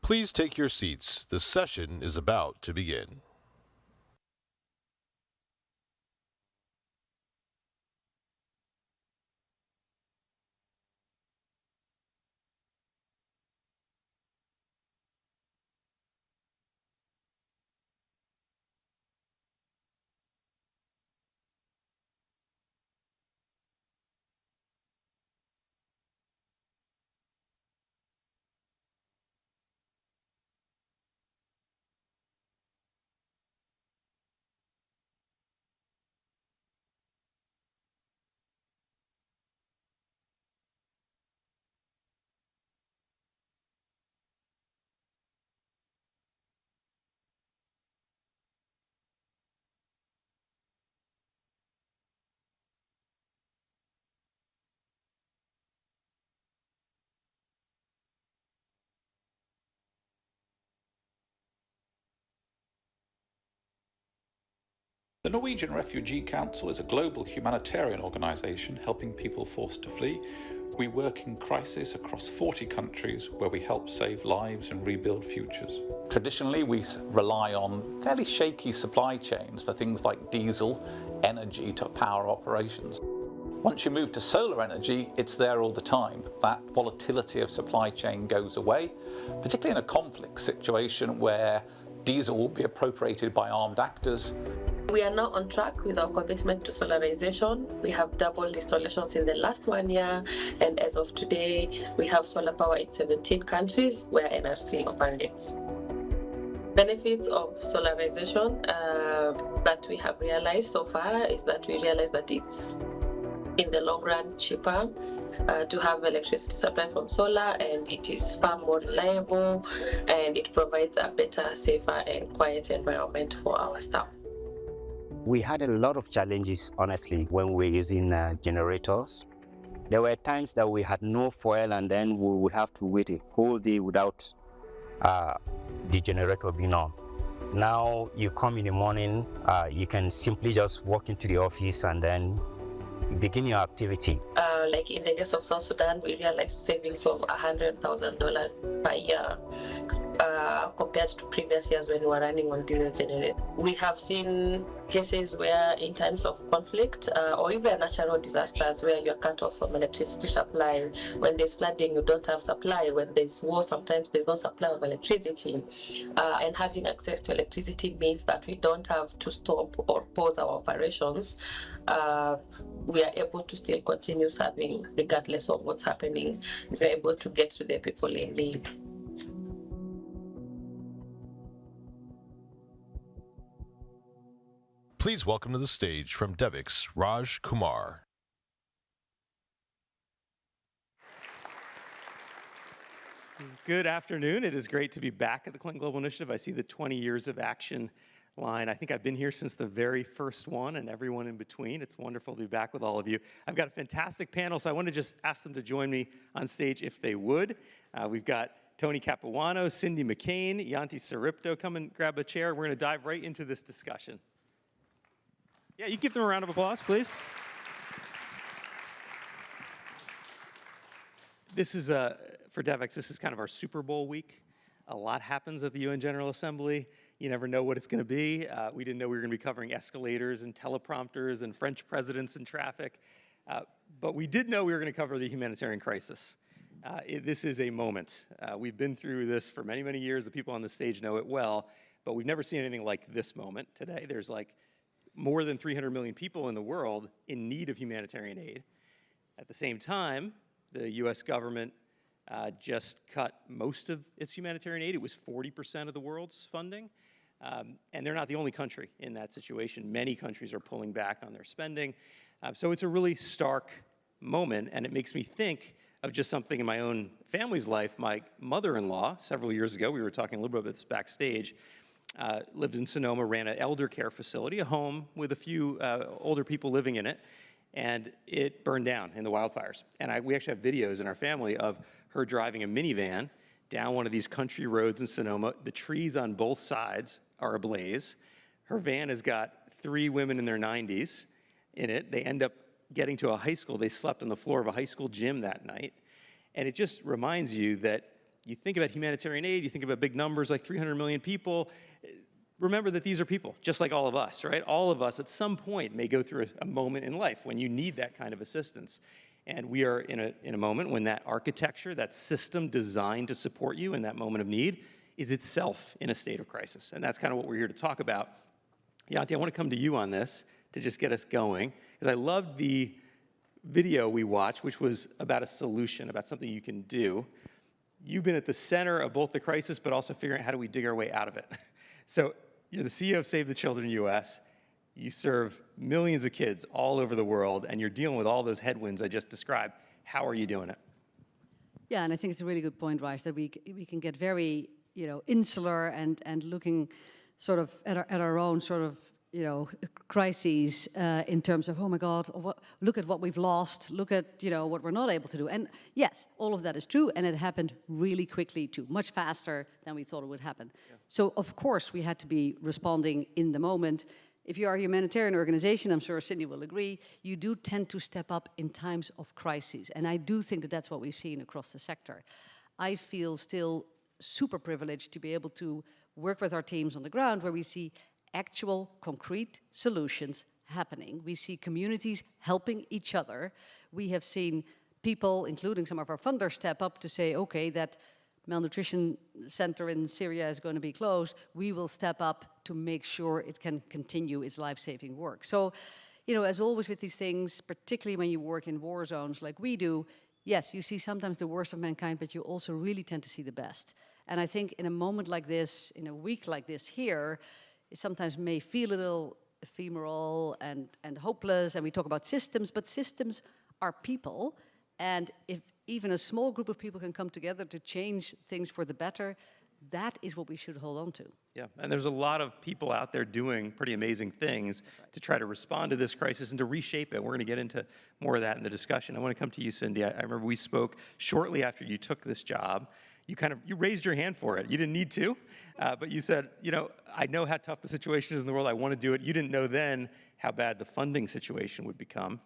Please take your seats. The session is about to begin. The Norwegian Refugee Council is a global humanitarian organisation helping people forced to flee. We work in crisis across 40 countries where we help save lives and rebuild futures. Traditionally, we rely on fairly shaky supply chains for things like diesel, energy to power operations. Once you move to solar energy, it's there all the time. That volatility of supply chain goes away, particularly in a conflict situation where diesel will be appropriated by armed actors. We are now on track with our commitment to solarization. We have doubled installations in the last 1 year, and as of today, we have solar power in 17 countries where NRC operates. Benefits of solarization that we have realized so far is that we realize that it's in the long run cheaper to have electricity supply from solar, and it is far more reliable, and it provides a better, safer, and quiet environment for our staff. We had a lot of challenges, honestly, when we were using generators. There were times that we had no fuel, and then we would have to wait a whole day without the generator being on. Now you come in the morning, you can simply just walk into the office and then begin your activity. Like in the case of South Sudan, we realized savings of $100,000 per year compared to previous years when we were running on diesel generators. We have seen cases where in times of conflict or even natural disasters where you're cut off from electricity supply. When there's flooding, you don't have supply. When there's war, sometimes there's no supply of electricity. And having access to electricity means that we don't have to stop or pause our operations. We are able to still continue serving regardless of what's happening. We're able to get to the people in need. Please welcome to the stage from Devix, Raj Kumar. Good afternoon. It is great to be back at the Clinton Global Initiative. I see the 20 years of action line. I think I've been here since the very first one and everyone in between. It's wonderful to be back with all of you. I've got a fantastic panel, so I want to just ask them to join me on stage if they would. We've got Tony Capuano, Cindy McCain, Yanti Saripto. Come and grab a chair. We're going to dive right into this discussion. Yeah, you give them a round of applause, please. This is, for DevX, this is kind of our Super Bowl week. A lot happens at the UN General Assembly. You never know what it's going to be. We didn't know we were going to be covering escalators and teleprompters and French presidents and traffic. But we did know we were going to cover the humanitarian crisis. This is a moment. We've been through this for many, many years. The people on the stage know it well. But we've never seen anything like this moment today. There's like more than 300 million people in the world in need of humanitarian aid. At the same time, the US government just cut most of its humanitarian aid. It was 40% of the world's funding. And they're not the only country in that situation. Many countries are pulling back on their spending. So it's a really stark moment, and it makes me think of just something in my own family's life. My mother-in-law, several years ago, we were talking a little bit about this backstage, lived in Sonoma, ran an elder care facility, a home with a few older people living in it, and it burned down in the wildfires. And we actually have videos in our family of her driving a minivan down one of these country roads in Sonoma. The trees on both sides are ablaze. Her van has got 3 women in their 90s in it. They end up getting to a high school. They slept on the floor of a high school gym that night. And it just reminds you that You think about humanitarian aid, you think about big numbers like 300 million people. Remember that these are people, just like all of us, right? All of us at some point may go through a moment in life when you need that kind of assistance. And we are in a moment when that architecture, that system designed to support you in that moment of need, is itself in a state of crisis. And that's kind of what we're here to talk about. Yanti, I want to come to you on this to just get us going, because I loved the video we watched, which was about a solution, about something you can do. You've been at the center of both the crisis, but also figuring out how do we dig our way out of it. So you're the CEO of Save the Children US. You serve millions of kids all over the world, and you're dealing with all those headwinds I just described. How are you doing it? Yeah, and I think it's a really good point, Raj, that we can get very, insular and looking sort of at our own sort of, crises in terms of, oh my God, look at what we've lost, look at, what we're not able to do. And yes, all of that is true, and it happened really quickly too, much faster than we thought it would happen. Yeah. So of course we had to be responding in the moment. If you are a humanitarian organization, I'm sure Cindy will agree, you do tend to step up in times of crises. And I do think that that's what we've seen across the sector. I feel still super privileged to be able to work with our teams on the ground where we see actual concrete solutions happening. We see communities helping each other. We have seen people, including some of our funders, step up to say, okay, that malnutrition center in Syria is going to be closed. We will step up to make sure it can continue its life-saving work. So, as always with these things, particularly when you work in war zones like we do, yes, you see sometimes the worst of mankind, but you also really tend to see the best. And I think in a moment like this, in a week like this here, it sometimes may feel a little ephemeral and hopeless, and we talk about systems, but systems are people, and if even a small group of people can come together to change things for the better, that is what we should hold on to. Yeah, and there's a lot of people out there doing pretty amazing things to try to respond to this crisis and to reshape it. We're going to get into more of that in the discussion. I want to come to you, Cindy. I remember we spoke shortly after you took this job. You raised your hand for it. You didn't need to, but you said, I know how tough the situation is in the world. I want to do it. You didn't know then how bad the funding situation would become.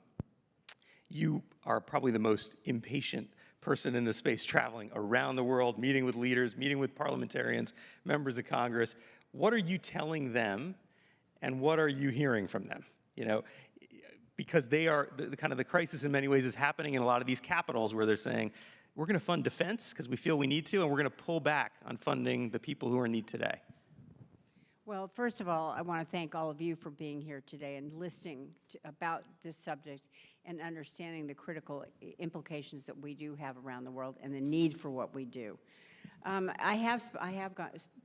You are probably the most impatient person in this space, traveling around the world, meeting with leaders, meeting with parliamentarians, members of Congress. What are you telling them, and what are you hearing from them? Because they are, the crisis in many ways is happening in a lot of these capitals where they're saying, we're going to fund defense because we feel we need to, and we're going to pull back on funding the people who are in need today. Well, first of all, I want to thank all of you for being here today and listening about this subject and understanding the critical implications that we do have around the world and the need for what we do. I have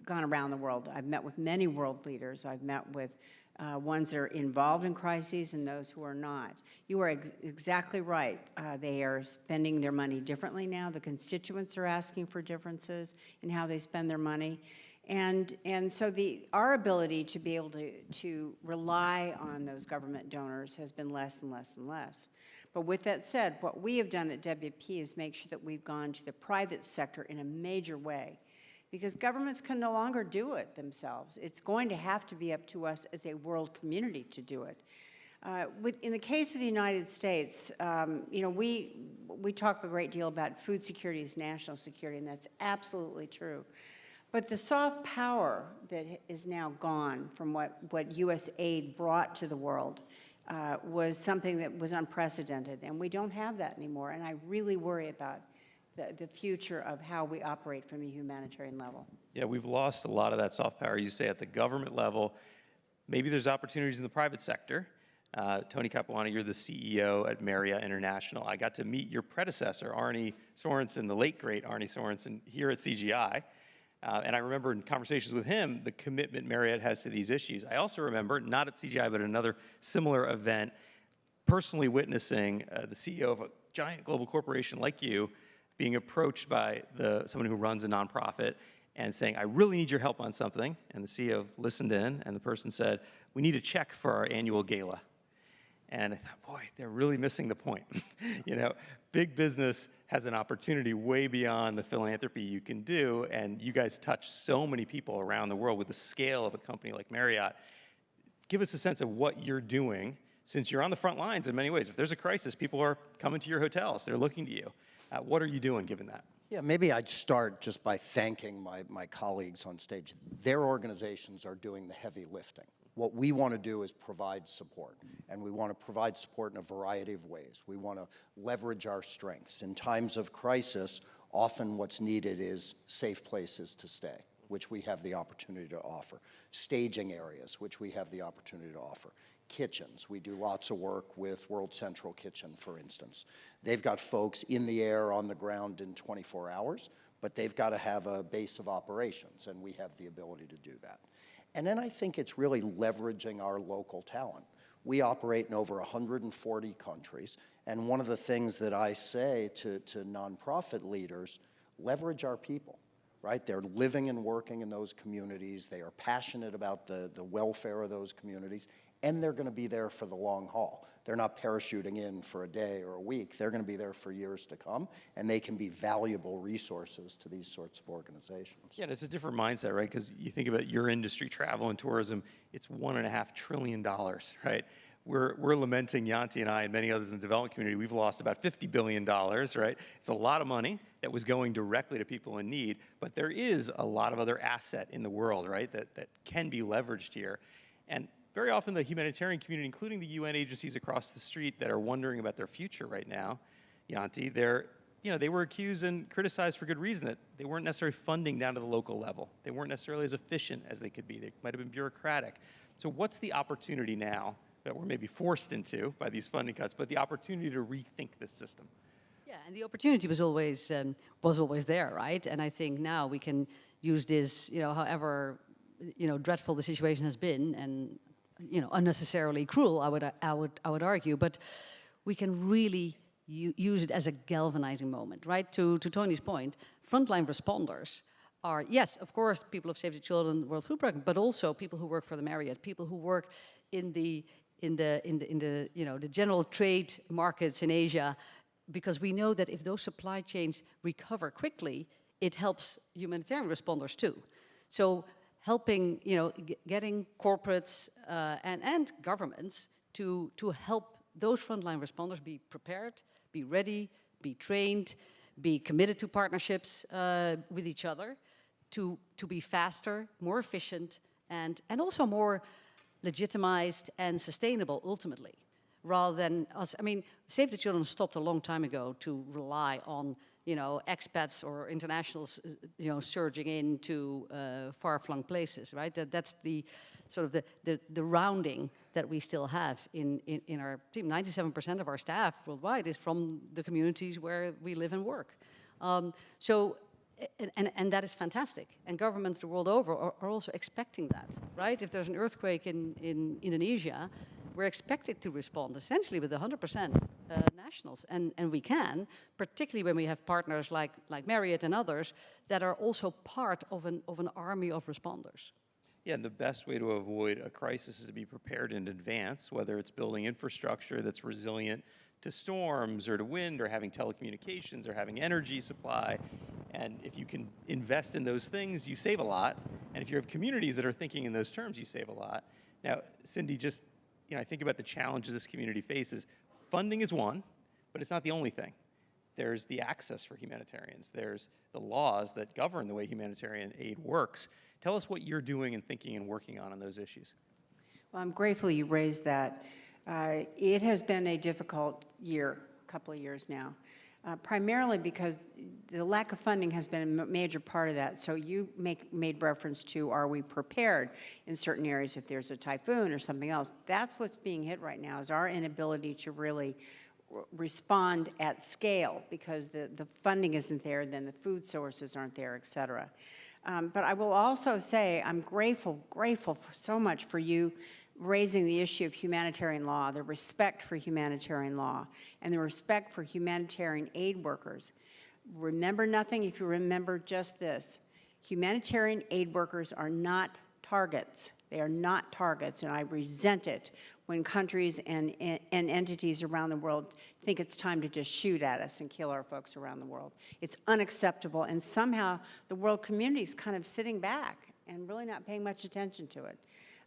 gone around the world. I've met with many world leaders. I've met with ones that are involved in crises and those who are not. You are exactly right. They are spending their money differently now. The constituents are asking for differences in how they spend their money. And so our ability to be able to rely on those government donors has been less and less and less. But with that said, what we have done at WP is make sure that we've gone to the private sector in a major way, because governments can no longer do it themselves. It's going to have to be up to us as a world community to do it. In the case of the United States, we talk a great deal about food security as national security, and that's absolutely true. But the soft power that is now gone from what U.S. aid brought to the world was something that was unprecedented, and we don't have that anymore. And I really worry about the future of how we operate from a humanitarian level. Yeah, we've lost a lot of that soft power, you say, at the government level. Maybe there's opportunities in the private sector. Tony Capuano, you're the CEO at Marriott International. I got to meet your predecessor, Arne Sorensen, the late, great Arne Sorensen, here at CGI. And I remember in conversations with him, the commitment Marriott has to these issues. I also remember, not at CGI, but another similar event, personally witnessing the CEO of a giant global corporation like you being approached by someone who runs a nonprofit and saying, I really need your help on something. And the CEO listened in, and the person said, we need a check for our annual gala. And I thought, boy, they're really missing the point. Big business has an opportunity way beyond the philanthropy you can do, and you guys touch so many people around the world with the scale of a company like Marriott. Give us a sense of what you're doing, since you're on the front lines in many ways. If there's a crisis, people are coming to your hotels. They're looking to you. What are you doing given that? Yeah, maybe I'd start just by thanking my colleagues on stage. Their organizations are doing the heavy lifting. What we want to do is provide support, and we want to provide support in a variety of ways. We want to leverage our strengths. In times of crisis, often what's needed is safe places to stay, which we have the opportunity to offer. Staging areas, which we have the opportunity to offer. Kitchens, we do lots of work with World Central Kitchen, for instance. They've got folks in the air, on the ground in 24 hours, but they've got to have a base of operations, and we have the ability to do that. And then I think it's really leveraging our local talent. We operate in over 140 countries, and one of the things that I say to nonprofit leaders, leverage our people, right? They're living and working in those communities, they are passionate about the welfare of those communities, and they're going to be there for the long haul. They're not parachuting in for a day or a week, they're going to be there for years to come, and they can be valuable resources to these sorts of organizations. Yeah, and it's a different mindset, right? Because you think about your industry, travel and tourism, it's $1.5 trillion, right? We're lamenting, Yanti and I and many others in the development community, we've lost about $50 billion, right? It's a lot of money that was going directly to people in need, but there is a lot of other asset in the world, right, that can be leveraged here. And very often the humanitarian community, including the UN agencies across the street that are wondering about their future right now, Yanti, they were accused and criticized for good reason that they weren't necessarily funding down to the local level. They weren't necessarily as efficient as they could be. They might have been bureaucratic. So what's the opportunity now that we're maybe forced into by these funding cuts, but the opportunity to rethink this system? Yeah, and the opportunity was always there, right? And I think now we can use this, however, dreadful the situation has been, and unnecessarily cruel, I would argue, but we can really use it as a galvanizing moment, right? To Tony's point, frontline responders are, yes, of course, people of Save the Children, World Food Programme, but also people who work for the Marriott, people who work in the general trade markets in Asia, because we know that if those supply chains recover quickly, it helps humanitarian responders too. So helping, getting corporates and governments to help those frontline responders be prepared, be ready, be trained, be committed to partnerships with each other, to be faster, more efficient, and also more legitimized and sustainable ultimately, rather than us. I mean, Save the Children stopped a long time ago to rely on expats or internationals, surging into far-flung places, right? That's the sort of the rounding that we still have in our team. 97% of our staff worldwide is from the communities where we live and work. And that is fantastic. And governments the world over are also expecting that, right? If there's an earthquake in Indonesia, we're expected to respond essentially with 100% nationals. And we can, particularly when we have partners like Marriott and others that are also part of an army of responders. Yeah, and the best way to avoid a crisis is to be prepared in advance, whether it's building infrastructure that's resilient to storms or to wind, or having telecommunications, or having energy supply. And if you can invest in those things, you save a lot. And if you have communities that are thinking in those terms, you save a lot. Now, Cindy, just, I think about the challenges this community faces. Funding is one, but it's not the only thing. There's the access for humanitarians. There's the laws that govern the way humanitarian aid works. Tell us what you're doing and thinking and working on those issues. Well, I'm grateful you raised that. It has been a difficult year, a couple of years now, primarily because the lack of funding has been a major part of that. So you made reference to, are we prepared in certain areas if there's a typhoon or something else? That's what's being hit right now, is our inability to really respond at scale, because the funding isn't there, then the food sources aren't there, et cetera. But I will also say I'm grateful so much for you raising the issue of humanitarian law, the respect for humanitarian law, and the respect for humanitarian aid workers. Remember nothing if you remember just this. Humanitarian aid workers are not targets. They are not targets, and I resent it when countries and entities around the world think it's time to just shoot at us and kill our folks around the world. It's unacceptable, and somehow the world community is kind of sitting back and really not paying much attention to it.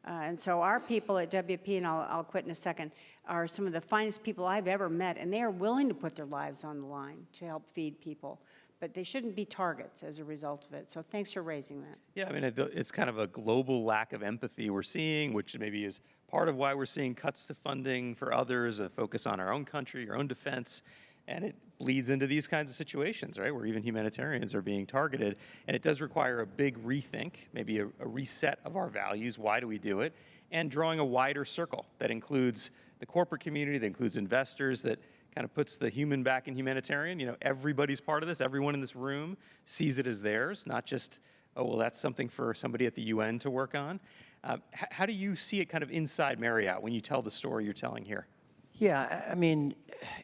And so our people at WP, and I'll quit in a second, are some of the finest people I've ever met, and they are willing to put their lives on the line to help feed people. but they shouldn't be targets as a result of it. So thanks for raising that. Yeah, I mean, it's kind of a global lack of empathy we're seeing, which maybe is part of why we're seeing cuts to funding for others, a focus on our own country, our own defense, and it bleeds into these kinds of situations, right, where even humanitarians are being targeted. And it does require a big rethink, maybe a reset of our values. Why do we do it? And drawing a wider circle that includes the corporate community, that includes investors, that kind of puts the human back in humanitarian. You know, everybody's part of this. Everyone in this room sees it as theirs, not just, oh, well, that's something for somebody at the UN to work on. How do you see it kind of inside Marriott when you tell the story you're telling here? Yeah, I mean,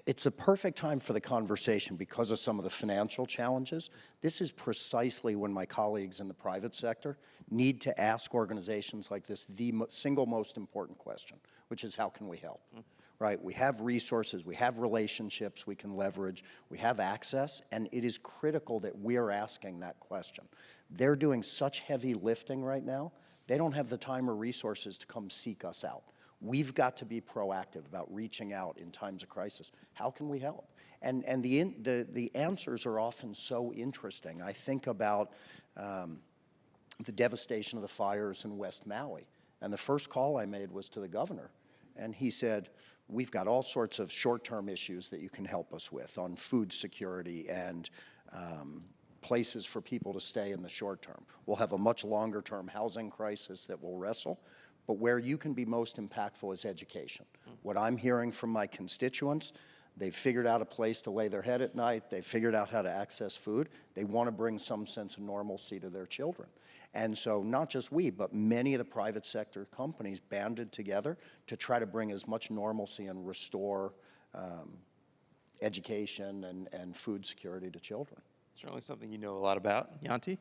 it's a perfect time for the conversation because of some of the financial challenges. This is precisely when my colleagues in the private sector need to ask organizations like this the single most important question, which is how can we help? Right? We have resources, we have relationships we can leverage, we have access, and it is critical that we're asking that question. They're doing such heavy lifting right now, they don't have the time or resources to come seek us out. We've got to be proactive about reaching out in times of crisis. How can we help? And the answers are often so interesting. I think about the devastation of the fires in West Maui. And the first call I made was to the governor. And he said, we've got all sorts of short-term issues that you can help us with on food security and places for people to stay in the short term. We'll have a much longer-term housing crisis that we'll wrestle. But where you can be most impactful is education. What I'm hearing from my constituents, they've figured out a place to lay their head at night. They've figured out how to access food. They want to bring some sense of normalcy to their children. And so not just we, but many of the private sector companies banded together to try to bring as much normalcy and restore education and food security to children. Certainly something you know a lot about. Yanti?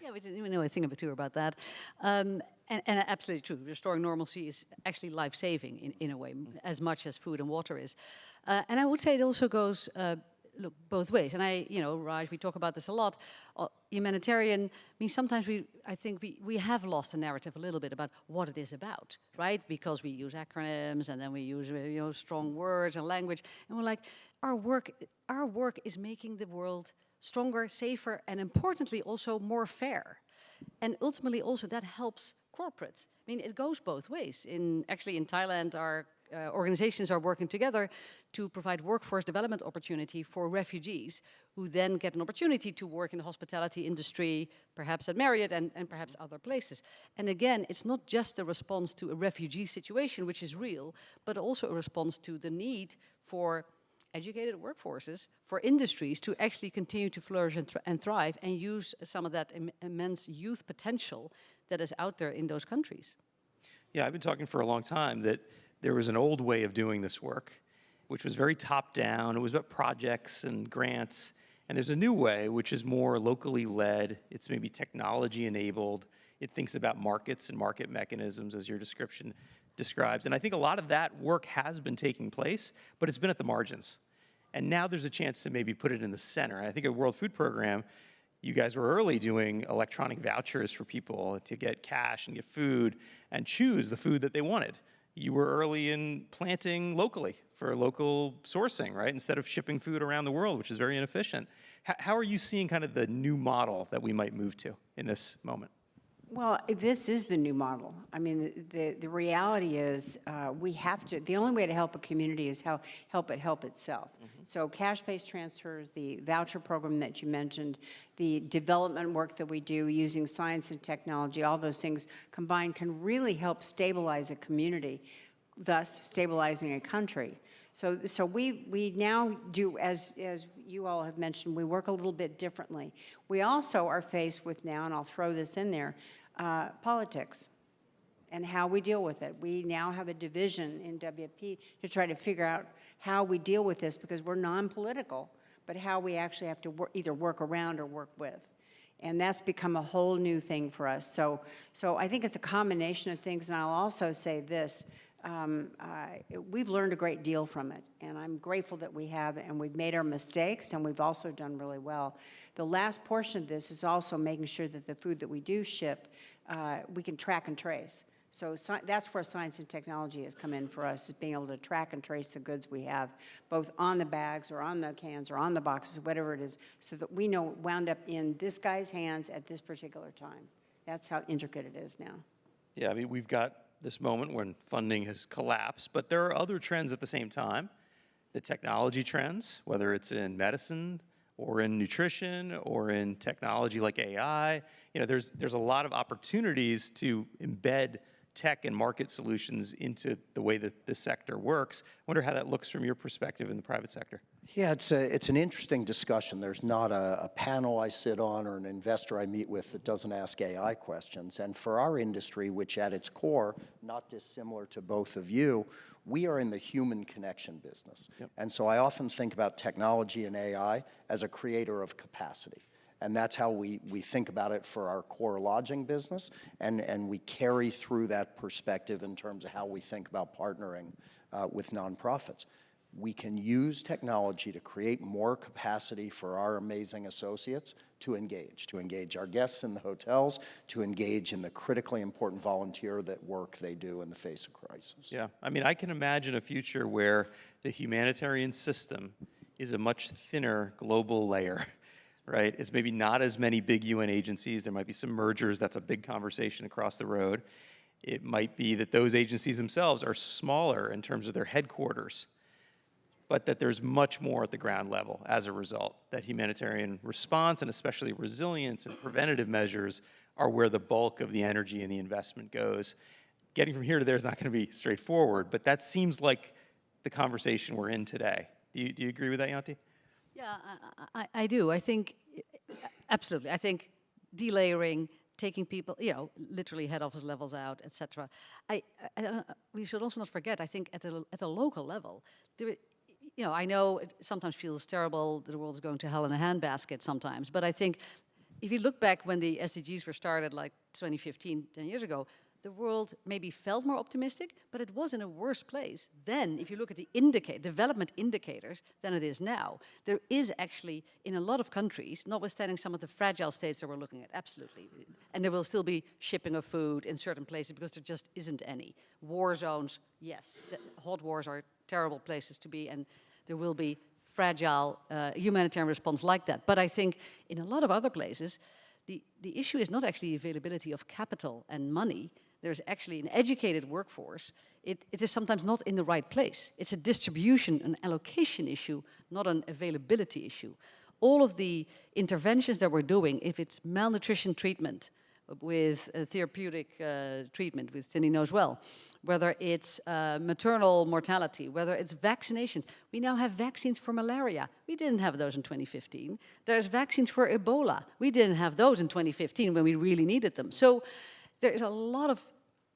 Yeah, we didn't even know a thing about that. And absolutely true. Restoring normalcy is actually life-saving in a way, as much as food and water is. And I would say it also goes, look, both ways. And Raj, we talk about this a lot. Humanitarian means sometimes I think we have lost a narrative a little bit about what it is about, right? Because we use acronyms and then we use strong words and language. And we're like, our work is making the world stronger, safer, and importantly also more fair. And ultimately also that helps corporates. I mean, it goes both ways. Actually in Thailand, our organizations are working together to provide workforce development opportunity for refugees who then get an opportunity to work in the hospitality industry, perhaps at Marriott and perhaps other places. And again, it's not just a response to a refugee situation, which is real, but also a response to the need for educated workforces, for industries to actually continue to flourish and thrive and use some of that immense youth potential that is out there in those countries. Yeah, I've been talking for a long time that there was an old way of doing this work, which was very top-down. It was about projects and grants. And there's a new way, which is more locally led. It's maybe technology-enabled. It thinks about markets and market mechanisms, as your description describes. And I think a lot of that work has been taking place, but it's been at the margins. And now there's a chance to maybe put it in the center. I think at World Food Program, you guys were early doing electronic vouchers for people to get cash and get food and choose the food that they wanted. You were early in planting locally for local sourcing, right? Instead of shipping food around the world, which is very inefficient. How are you seeing kind of the new model that we might move to in this moment? Well, this is the new model. I mean, the reality is we have to, the only way to help a community is help it help itself. So cash-based transfers, the voucher program that you mentioned, the development work that we do using science and technology, all those things combined can really help stabilize a community, thus stabilizing a country. So we now do, as you all have mentioned, we work a little bit differently. We also are faced with now, and I'll throw this in there, politics and how we deal with it. We now have a division in WFP to try to figure out how we deal with this because we're non-political, but how we actually have to either work around or work with. And that's become a whole new thing for us. So I think it's a combination of things, and I'll also say this. We've learned a great deal from it, and I'm grateful that we have, and we've made our mistakes, and we've also done really well. The last portion of this is also making sure that the food that we do ship, we can track and trace. So that's where science and technology has come in for us, is being able to track and trace the goods we have, both on the bags or on the cans or on the boxes, whatever it is, so that we know it wound up in this guy's hands at this particular time. That's how intricate it is now. Yeah, I mean, we've got this moment when funding has collapsed, but there are other trends at the same time. The technology trends, whether it's in medicine or in nutrition or in technology like AI, there's a lot of opportunities to embed tech and market solutions into the way that this sector works. I wonder how that looks from your perspective in the private sector. Yeah, it's an interesting discussion. There's not a panel I sit on or an investor I meet with that doesn't ask AI questions. And for our industry, which at its core, not dissimilar to both of you, we are in the human connection business. Yep. And so I often think about technology and AI as a creator of capacity. And that's how we think about it for our core lodging business, and we carry through that perspective in terms of how we think about partnering with nonprofits. We can use technology to create more capacity for our amazing associates to engage our guests in the hotels, to engage in the critically important volunteer work they do in the face of crisis. Yeah, I mean, I can imagine a future where the humanitarian system is a much thinner global layer. Right? It's maybe not as many big UN agencies. There might be some mergers. That's a big conversation across the road. It might be that those agencies themselves are smaller in terms of their headquarters, but that there's much more at the ground level as a result. That humanitarian response, and especially resilience and preventative measures, are where the bulk of the energy and the investment goes. Getting from here to there is not going to be straightforward, but that seems like the conversation we're in today. Do you agree with that, Yanti? Yeah, I do. I think, absolutely. I think delayering, taking people, literally head office levels out, etc. We should also not forget, I think at a local level, I know it sometimes feels terrible that the world is going to hell in a handbasket sometimes, but I think if you look back when the SDGs were started, like 2015, 10 years ago, the world maybe felt more optimistic, but it was in a worse place then, if you look at the development indicators, than it is now. There is actually, in a lot of countries, notwithstanding some of the fragile states that we're looking at, absolutely, and there will still be shipping of food in certain places because there just isn't any. War zones, yes, hot wars are terrible places to be, and there will be fragile humanitarian response like that. But I think in a lot of other places, the issue is not actually availability of capital and money. There's actually an educated workforce. It is sometimes not in the right place. It's a distribution, an allocation issue, not an availability issue. All of the interventions that we're doing, if it's malnutrition treatment with therapeutic treatment, which Cindy knows well, whether it's maternal mortality, whether it's vaccinations. We now have vaccines for malaria. We didn't have those in 2015. There's vaccines for Ebola. We didn't have those in 2015 when we really needed them. So there's a lot of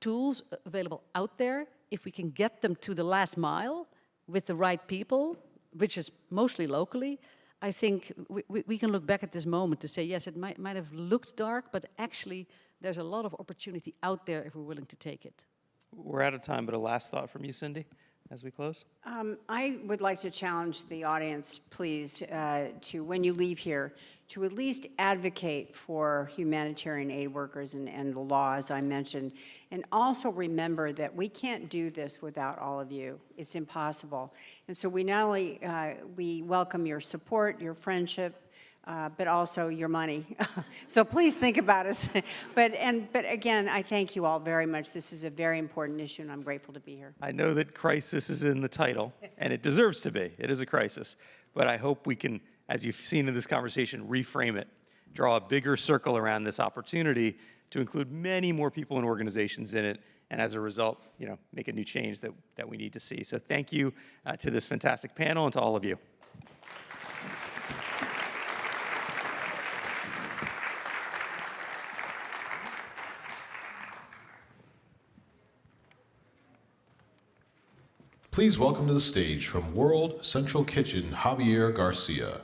tools available out there. If we can get them to the last mile with the right people, which is mostly locally, I think we can look back at this moment to say, yes, it might have looked dark, but actually there's a lot of opportunity out there if we're willing to take it. We're out of time, but a last thought from you, Cindy, as we close? I would like to challenge the audience, please, to, when you leave here, to at least advocate for humanitarian aid workers and the law, as I mentioned, and also remember that we can't do this without all of you. It's impossible. And so we not only, we welcome your support, your friendship, but also your money. So please think about us. But again, I thank you all very much. This is a very important issue, and I'm grateful to be here. I know that crisis is in the title, and it deserves to be. It is a crisis. But I hope we can, as you've seen in this conversation, reframe it, draw a bigger circle around this opportunity to include many more people and organizations in it, and as a result, make a new change that we need to see. So thank you to this fantastic panel and to all of you. Please welcome to the stage from World Central Kitchen, Javier Garcia.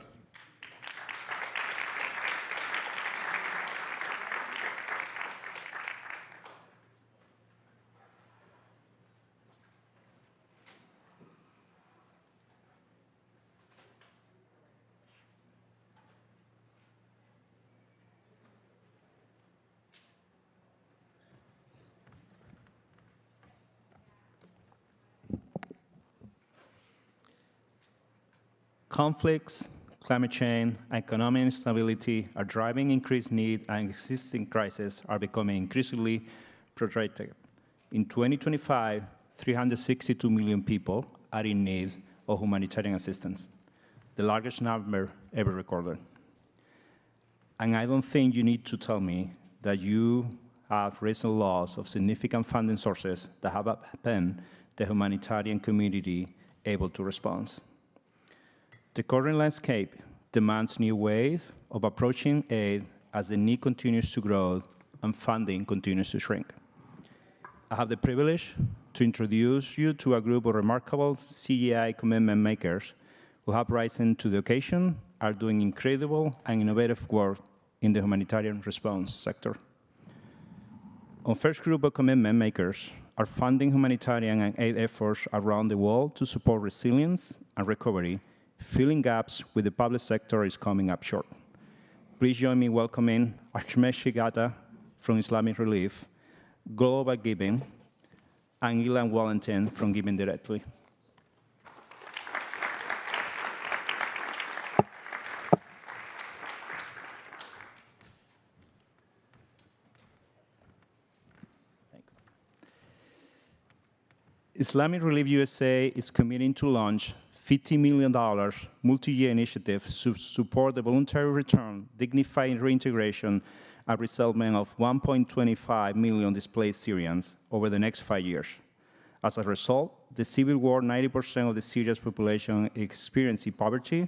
Conflicts, climate change, economic instability are driving increased need, and existing crises are becoming increasingly protracted. In 2025, 362 million people are in need of humanitarian assistance, the largest number ever recorded. And I don't think you need to tell me that you have recent loss of significant funding sources that have been the humanitarian community able to respond. The current landscape demands new ways of approaching aid as the need continues to grow and funding continues to shrink. I have the privilege to introduce you to a group of remarkable CGI commitment makers who have risen to the occasion, are doing incredible and innovative work in the humanitarian response sector. Our first group of commitment makers are funding humanitarian and aid efforts around the world to support resilience and recovery, filling gaps where the public sector is coming up short. Please join me welcoming Ahmed Shigata from Islamic Relief, Global Giving, and Ilan Wallentin from Giving Directly. Islamic Relief USA is committing to launch $50 million multi-year initiative to support the voluntary return, dignified reintegration, and resettlement of 1.25 million displaced Syrians over the next 5 years. As a result, the civil war, 90% of the Syria's population experiencing poverty,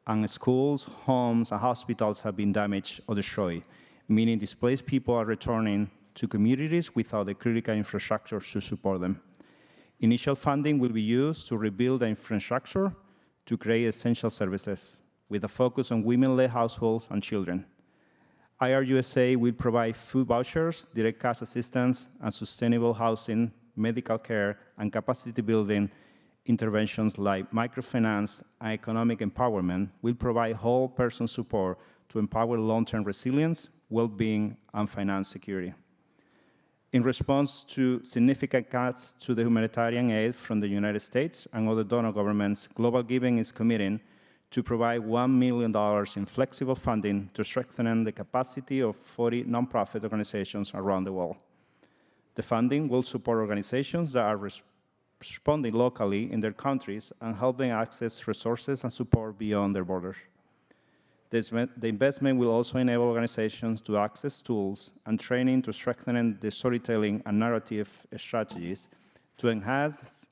and schools, homes, and hospitals have been damaged or destroyed, meaning displaced people are returning to communities without the critical infrastructure to support them. Initial funding will be used to rebuild the infrastructure to create essential services, with a focus on women-led households and children. IRUSA will provide food vouchers, direct cash assistance, and sustainable housing, medical care, and capacity building interventions like microfinance and economic empowerment will provide whole person support to empower long-term resilience, well-being, and financial security. In response to significant cuts to the humanitarian aid from the United States and other donor governments, Global Giving is committing to provide $1 million in flexible funding to strengthen the capacity of 40 nonprofit organizations around the world. The funding will support organizations that are responding locally in their countries and help them access resources and support beyond their borders. The investment will also enable organizations to access tools and training to strengthen the storytelling and narrative strategies to enhance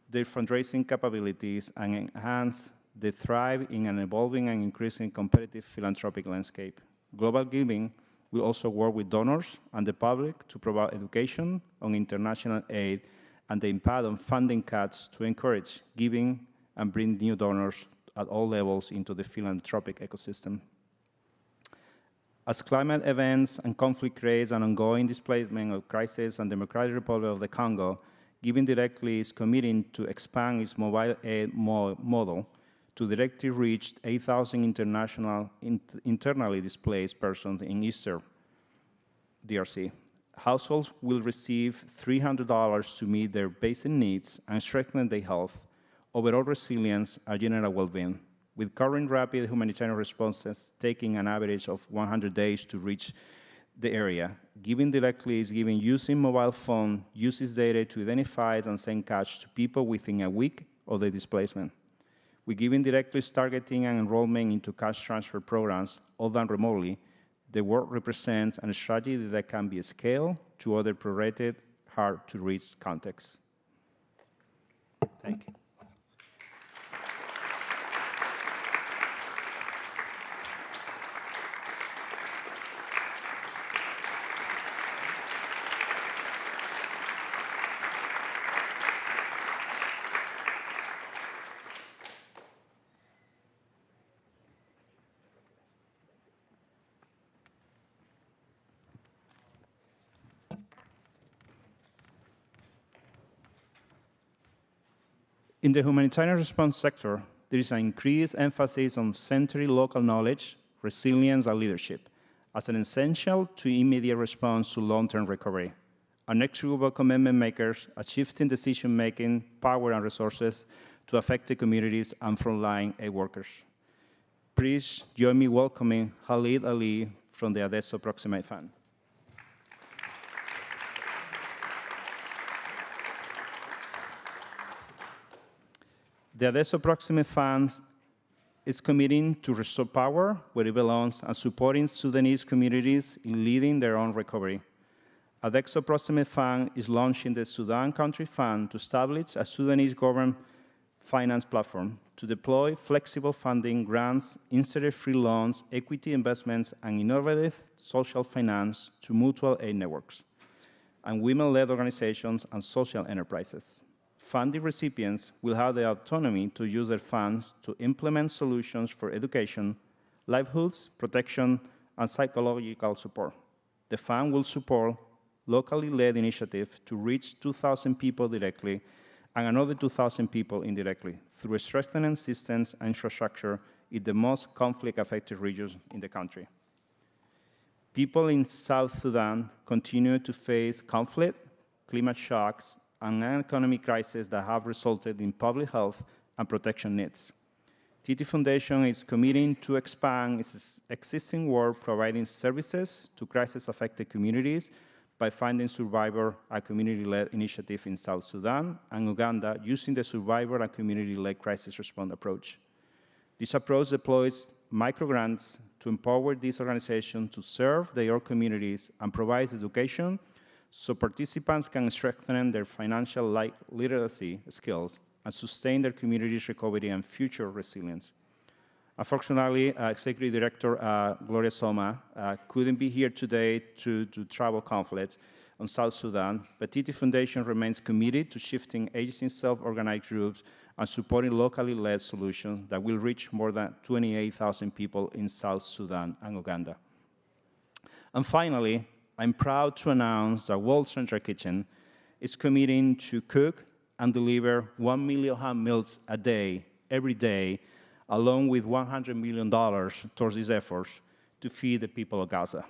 their fundraising capabilities and enhance the thrive in an evolving and increasingly competitive philanthropic landscape. Global Giving will also work with donors and the public to provide education on international aid and the impact on funding cuts to encourage giving and bring new donors at all levels into the philanthropic ecosystem. As climate events and conflict create an ongoing displacement of crisis and Democratic Republic of the Congo, Giving Directly is committing to expand its mobile aid model to directly reach 8,000 internally displaced persons in Eastern DRC. Households will receive $300 to meet their basic needs and strengthen their health, overall resilience, and general well-being. With current rapid humanitarian responses taking an average of 100 days to reach the area, Giving Directly is giving using mobile phone, uses data to identify and send cash to people within a week of the displacement. With Giving Directly targeting and enrollment into cash transfer programs, all done remotely, the work represents a strategy that can be scaled to other prorated, hard-to-reach contexts. Thank you. In the humanitarian response sector, there is an increased emphasis on centering local knowledge, resilience, and leadership as an essential to immediate response to long-term recovery. Our next group of commitment makers are shifting decision-making, power, and resources to affected communities and frontline aid workers. Please join me welcoming Khalid Ali from the Adesso Proximate Fund. The Adesso Proximate Fund is committing to restore power where it belongs and supporting Sudanese communities in leading their own recovery. Adesso Proximate Fund is launching the Sudan Country Fund to establish a Sudanese government finance platform to deploy flexible funding, grants, interest-free loans, equity investments, and innovative social finance to mutual aid networks and women-led organizations and social enterprises. Funding recipients will have the autonomy to use their funds to implement solutions for education, livelihoods, protection, and psychological support. The fund will support locally led initiatives to reach 2,000 people directly and another 2,000 people indirectly through strengthening systems and infrastructure in the most conflict-affected regions in the country. People in South Sudan continue to face conflict, climate shocks, and an economic crisis that have resulted in public health and protection needs. TT Foundation is committing to expand its existing work providing services to crisis-affected communities by funding Survivor, a community-led initiative in South Sudan and Uganda using the Survivor and community-led crisis response approach. This approach deploys microgrants to empower these organizations to serve their communities and provides education so participants can strengthen their financial literacy skills and sustain their community's recovery and future resilience. Unfortunately, Executive Director Gloria Soma couldn't be here today to travel conflict on South Sudan, but TT Foundation remains committed to shifting agency self-organized groups and supporting locally led solutions that will reach more than 28,000 people in South Sudan and Uganda. And finally, I'm proud to announce that World Central Kitchen is committing to cook and deliver 1 million meals a day, every day, along with $100 million towards these efforts to feed the people of Gaza.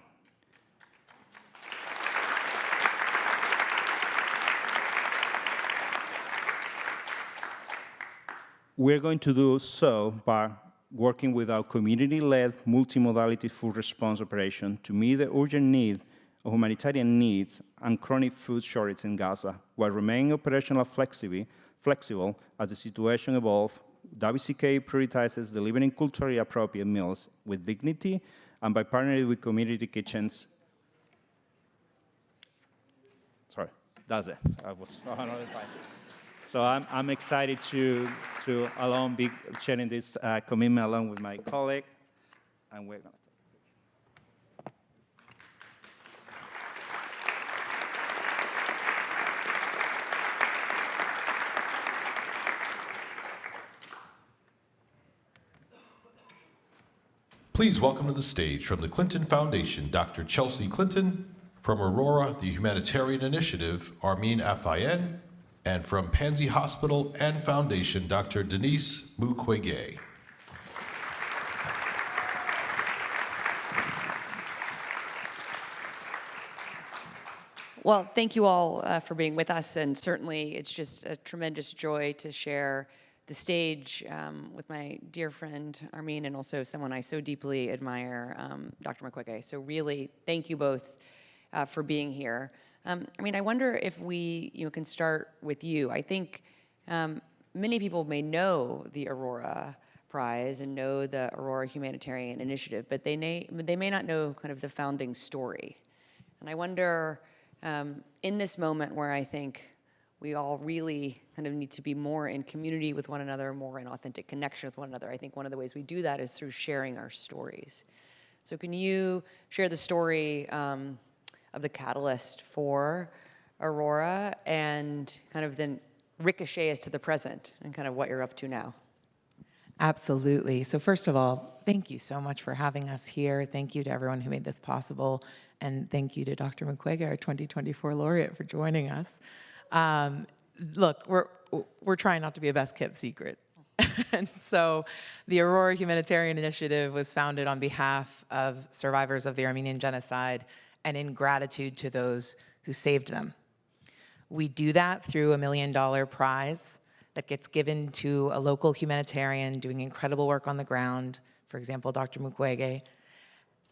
We're going to do so by working with our community-led multimodality food response operation to meet the urgent need of humanitarian needs and chronic food shortage in Gaza, while remaining operational flexible as the situation evolves. WCK prioritizes delivering culturally appropriate meals with dignity and by partnering with community kitchens. Sorry, that's it. I was So I'm excited to alone be sharing this commitment along with my colleague, and we're going to. Please welcome to the stage from the Clinton Foundation, Dr. Chelsea Clinton, from Aurora, the Humanitarian Initiative, Armin Afayen, and from Pansy Hospital and Foundation, Dr. Denise Mukwege. Well, thank you all for being with us, and certainly it's just a tremendous joy to share the stage with my dear friend Armin, and also someone I so deeply admire, Dr. Mukwege. So really, thank you both for being here. I wonder if we can start with you. I think many people may know the Aurora Prize and know the Aurora Humanitarian Initiative, but they may not know kind of the founding story. And I wonder, in this moment where I think we all really kind of need to be more in community with one another, more in authentic connection with one another, I think one of the ways we do that is through sharing our stories. So can you share the story of the catalyst for Aurora and kind of then ricochet us to the present and kind of what you're up to now? Absolutely. So first of all, thank you so much for having us here. Thank you to everyone who made this possible. And thank you to Dr. Mukwege, our 2024 laureate, for joining us. Look, we're trying not to be a best-kept secret. And so the Aurora Humanitarian Initiative was founded on behalf of survivors of the Armenian genocide and in gratitude to those who saved them. We do that through $1 million prize that gets given to a local humanitarian doing incredible work on the ground, for example, Dr. Mukwege,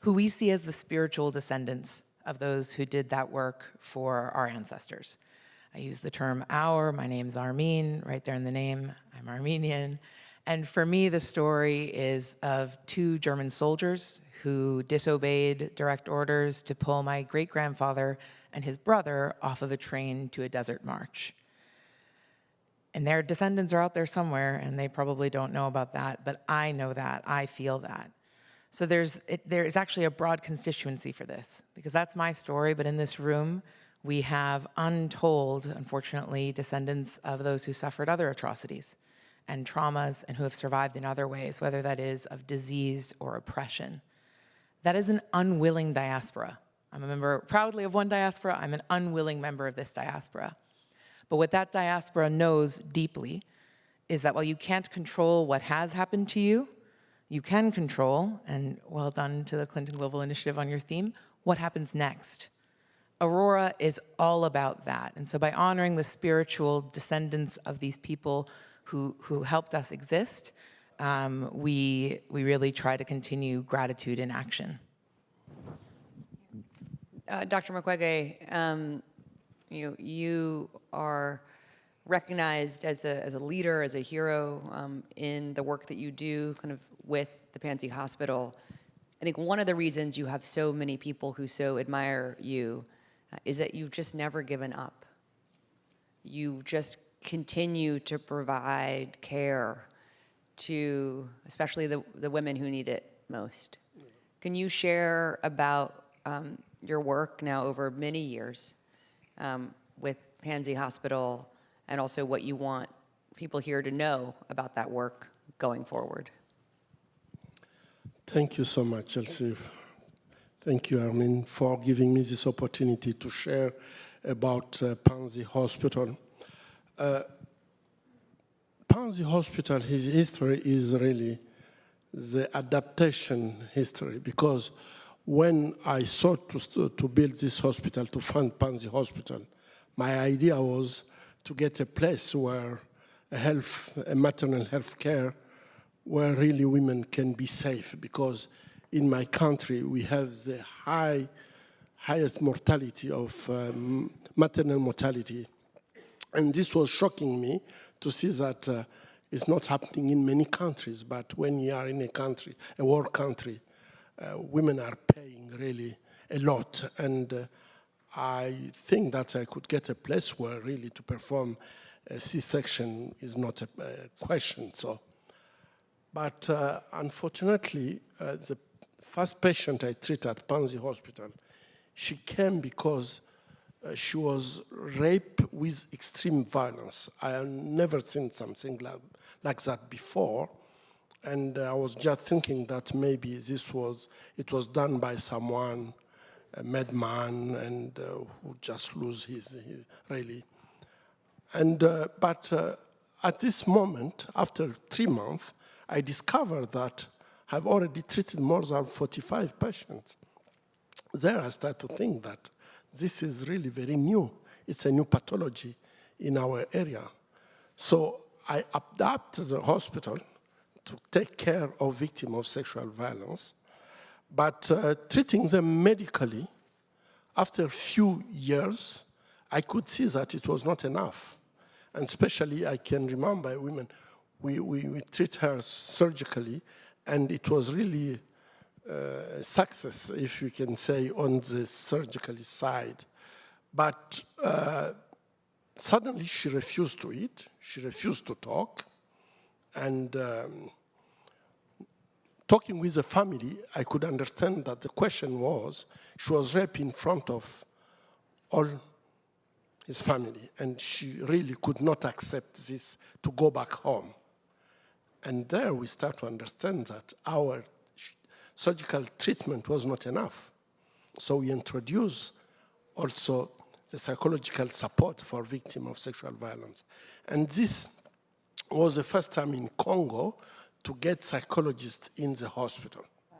who we see as the spiritual descendants of those who did that work for our ancestors. I use the term our, my name's Armin, right there in the name, I'm Armenian. And for me, the story is of 2 German soldiers who disobeyed direct orders to pull my great-grandfather and his brother off of a train to a desert march. And their descendants are out there somewhere, and they probably don't know about that, but I know that, I feel that. So there is actually a broad constituency for this, because that's my story, but in this room, we have untold, unfortunately, descendants of those who suffered other atrocities and traumas and who have survived in other ways, whether that is of disease or oppression. That is an unwilling diaspora. I'm a member proudly of one diaspora. I'm an unwilling member of this diaspora. But what that diaspora knows deeply is that while you can't control what has happened to you, you can control, and well done to the Clinton Global Initiative on your theme, what happens next. Aurora is all about that. And so by honoring the spiritual descendants of these people who helped us exist, we really try to continue gratitude in action. Dr. Mukwege, you are recognized as a leader, as a hero in the work that you do kind of with the Pansy Hospital. I think one of the reasons you have so many people who so admire you is that you've just never given up. You just continue to provide care to especially the women who need it most. Can you share about your work now over many years with Pansy Hospital, and also what you want people here to know about that work going forward? Thank you so much, Chelsea. Thank you, Armin, for giving me this opportunity to share about Pansy Hospital. Pansy Hospital, his history is really the adaptation history, because when I sought to build this hospital, to fund Pansy Hospital, my idea was to get a place where a maternal health care, where really women can be safe, because in my country we have the highest mortality of maternal mortality. And this was shocking me to see that it's not happening in many countries, but when you are in a country, a war country, women are paying really a lot. And I think that I could get a place where really to perform a C-section is not a question. So, but unfortunately, the first patient I treated at Pansy Hospital, she came because she was raped with extreme violence. I have never seen something like that before. And I was just thinking that maybe it was done by someone, a madman, and who just lose his really. And but at this moment, after 3 months, I discovered that I've already treated more than 45 patients. There I started to think that this is really very new. It's a new pathology in our area. So I adapted the hospital to take care of victims of sexual violence, but treating them medically, after a few years, I could see that it was not enough. And especially I can remember women, we treat her surgically, and it was really a success, if you can say, on the surgical side. But suddenly she refused to eat, she refused to talk, and talking with the family, I could understand that the question was, she was raped in front of all his family, and she really could not accept this to go back home. And there we start to understand that our surgical treatment was not enough. So we introduced also the psychological support for victims of sexual violence. And this was the first time in Congo to get psychologists in the hospital. Wow.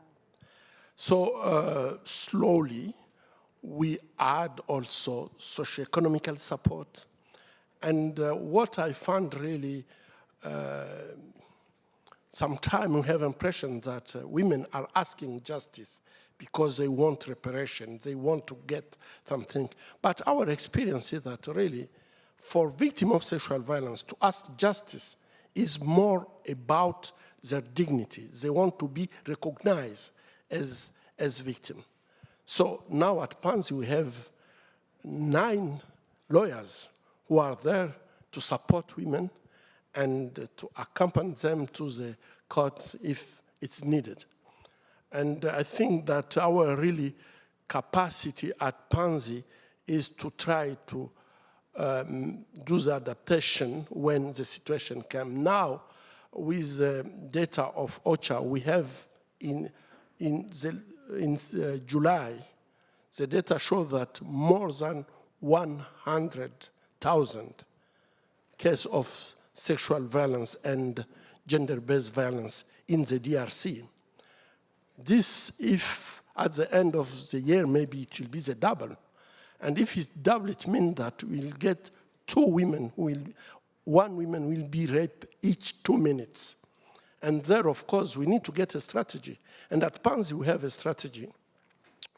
So slowly, we add also socioeconomical support And what I found really, sometimes we have impression that women are asking justice because they want reparation, they want to get something. But our experience is that really, for victims of sexual violence, to ask justice is more about their dignity. They want to be recognized as victims. So now at Pansy we have 9 lawyers who are there to support women and to accompany them to the courts if it's needed. And I think that our really capacity at Pansy is to try to do the adaptation when the situation comes. Now, with the data of OCHA, we have in July, the data show that more than 100,000 cases of sexual violence and gender-based violence in the DRC. This, if at the end of the year, maybe it will be the double. And if it's double, it means that we'll get 2 women one woman will be raped each 2 minutes. And there, of course, we need to get a strategy. And at Pansy, we have a strategy.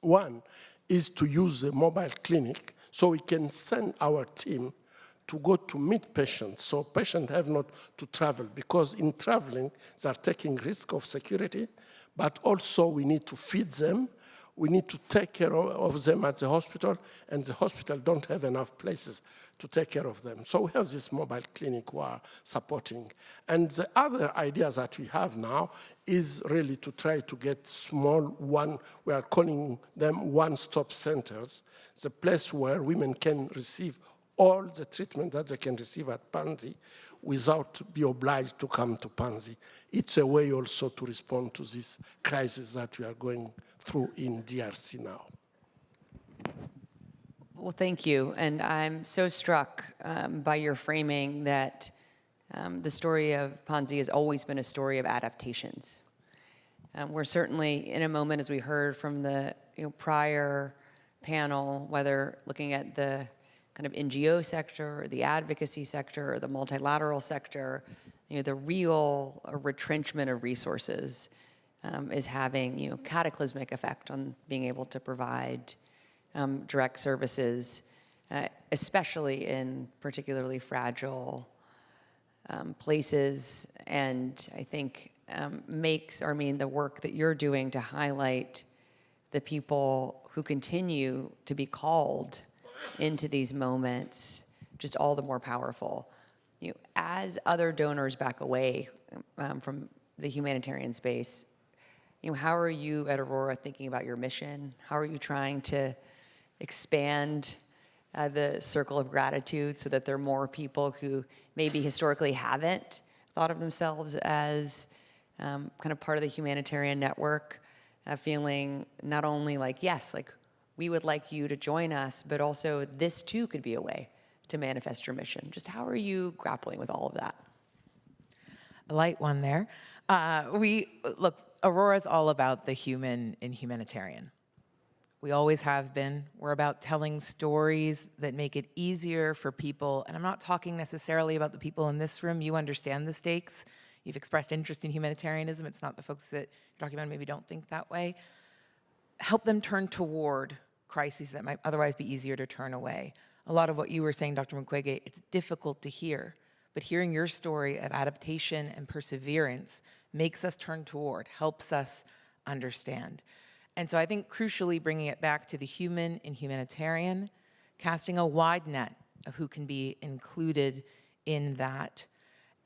One is to use a mobile clinic so we can send our team to go to meet patients, so patients have not to travel, because in traveling, they're taking risk of security, but also we need to feed them, we need to take care of them at the hospital, and the hospital don't have enough places to take care of them. So we have this mobile clinic we are supporting. And the other idea that we have now is really to try to get small we are calling them one-stop centers, the place where women can receive all the treatment that they can receive at Pansy without be obliged to come to Pansy. It's a way also to respond to this crisis that we are going through in DRC now. Well, thank you. And I'm so struck by your framing that the story of Pansy has always been a story of adaptations. We're certainly in a moment, as we heard from the prior panel, whether looking at the kind of NGO sector, or the advocacy sector, or the multilateral sector, the real retrenchment of resources is having cataclysmic effect on being able to provide direct services, especially in particularly fragile places. And I think makes, Armin, the work that you're doing to highlight the people who continue to be called into these moments just all the more powerful. As other donors back away from the humanitarian space, how are you at Aurora thinking about your mission? How are you trying to expand the circle of gratitude so that there are more people who maybe historically haven't thought of themselves as kind of part of the humanitarian network, feeling not only like, yes, like we would like you to join us, but also this too could be a way to manifest your mission. Just how are you grappling with all of that? A light one there. Look, Aurora's all about the human in humanitarian. We always have been. We're about telling stories that make it easier for people, and I'm not talking necessarily about the people in this room. You understand the stakes. You've expressed interest in humanitarianism. It's not the folks that you're talking about maybe don't think that way. Help them turn toward crises that might otherwise be easier to turn away. A lot of what you were saying, Dr. Mukwege, it's difficult to hear, but hearing your story of adaptation and perseverance makes us turn toward, helps us understand. And so I think crucially bringing it back to the human and humanitarian, casting a wide net of who can be included in that.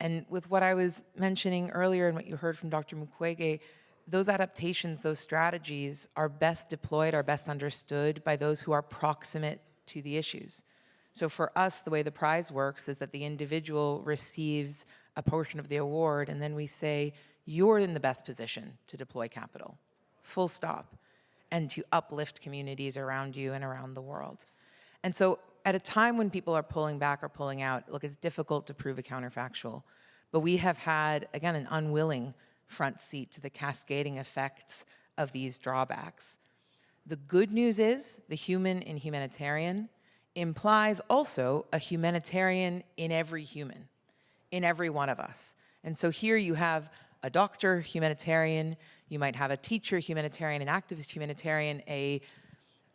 And with what I was mentioning earlier and what you heard from Dr. Mukwege, those adaptations, those strategies are best deployed, are best understood by those who are proximate to the issues. So for us, the way the prize works is that the individual receives a portion of the award, and then we say, you're in the best position to deploy capital, full stop, and to uplift communities around you and around the world. And so at a time when people are pulling back or pulling out, look, it's difficult to prove a counterfactual, but we have had, again, an unwilling front seat to the cascading effects of these drawbacks. The good news is the human and humanitarian implies also a humanitarian in every human, in every one of us. And so here you have a doctor, humanitarian, you might have a teacher, humanitarian, an activist, humanitarian, a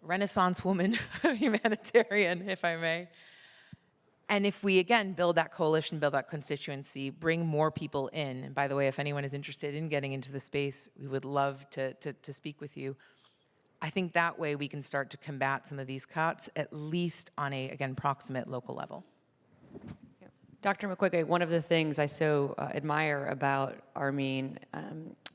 Renaissance woman, humanitarian, if I may. And if we, again, build that coalition, build that constituency, bring more people in, and by the way, if anyone is interested in getting into the space, we would love to speak with you. I think that way we can start to combat some of these cuts, at least on a, again, proximate local level. Dr. Mukwege, one of the things I so admire about Armin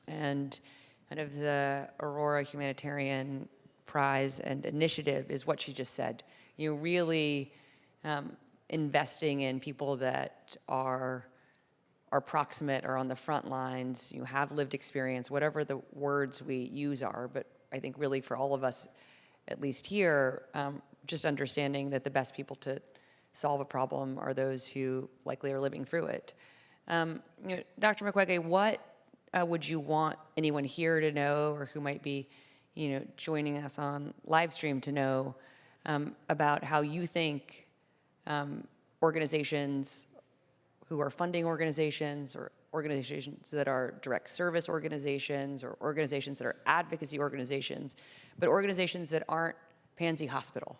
and kind of the Aurora Humanitarian Prize and initiative is what she just said. You really investing in people that are proximate or on the front lines, you have lived experience, whatever the words we use are, but I think really for all of us, at least here, just understanding that the best people to solve a problem are those who likely are living through it. Dr. Mukwege, what would you want anyone here to know, or who might be joining us on live stream to know about how you think organizations who are funding organizations, or organizations that are direct service organizations, or organizations that are advocacy organizations, but organizations that aren't Pansy Hospital.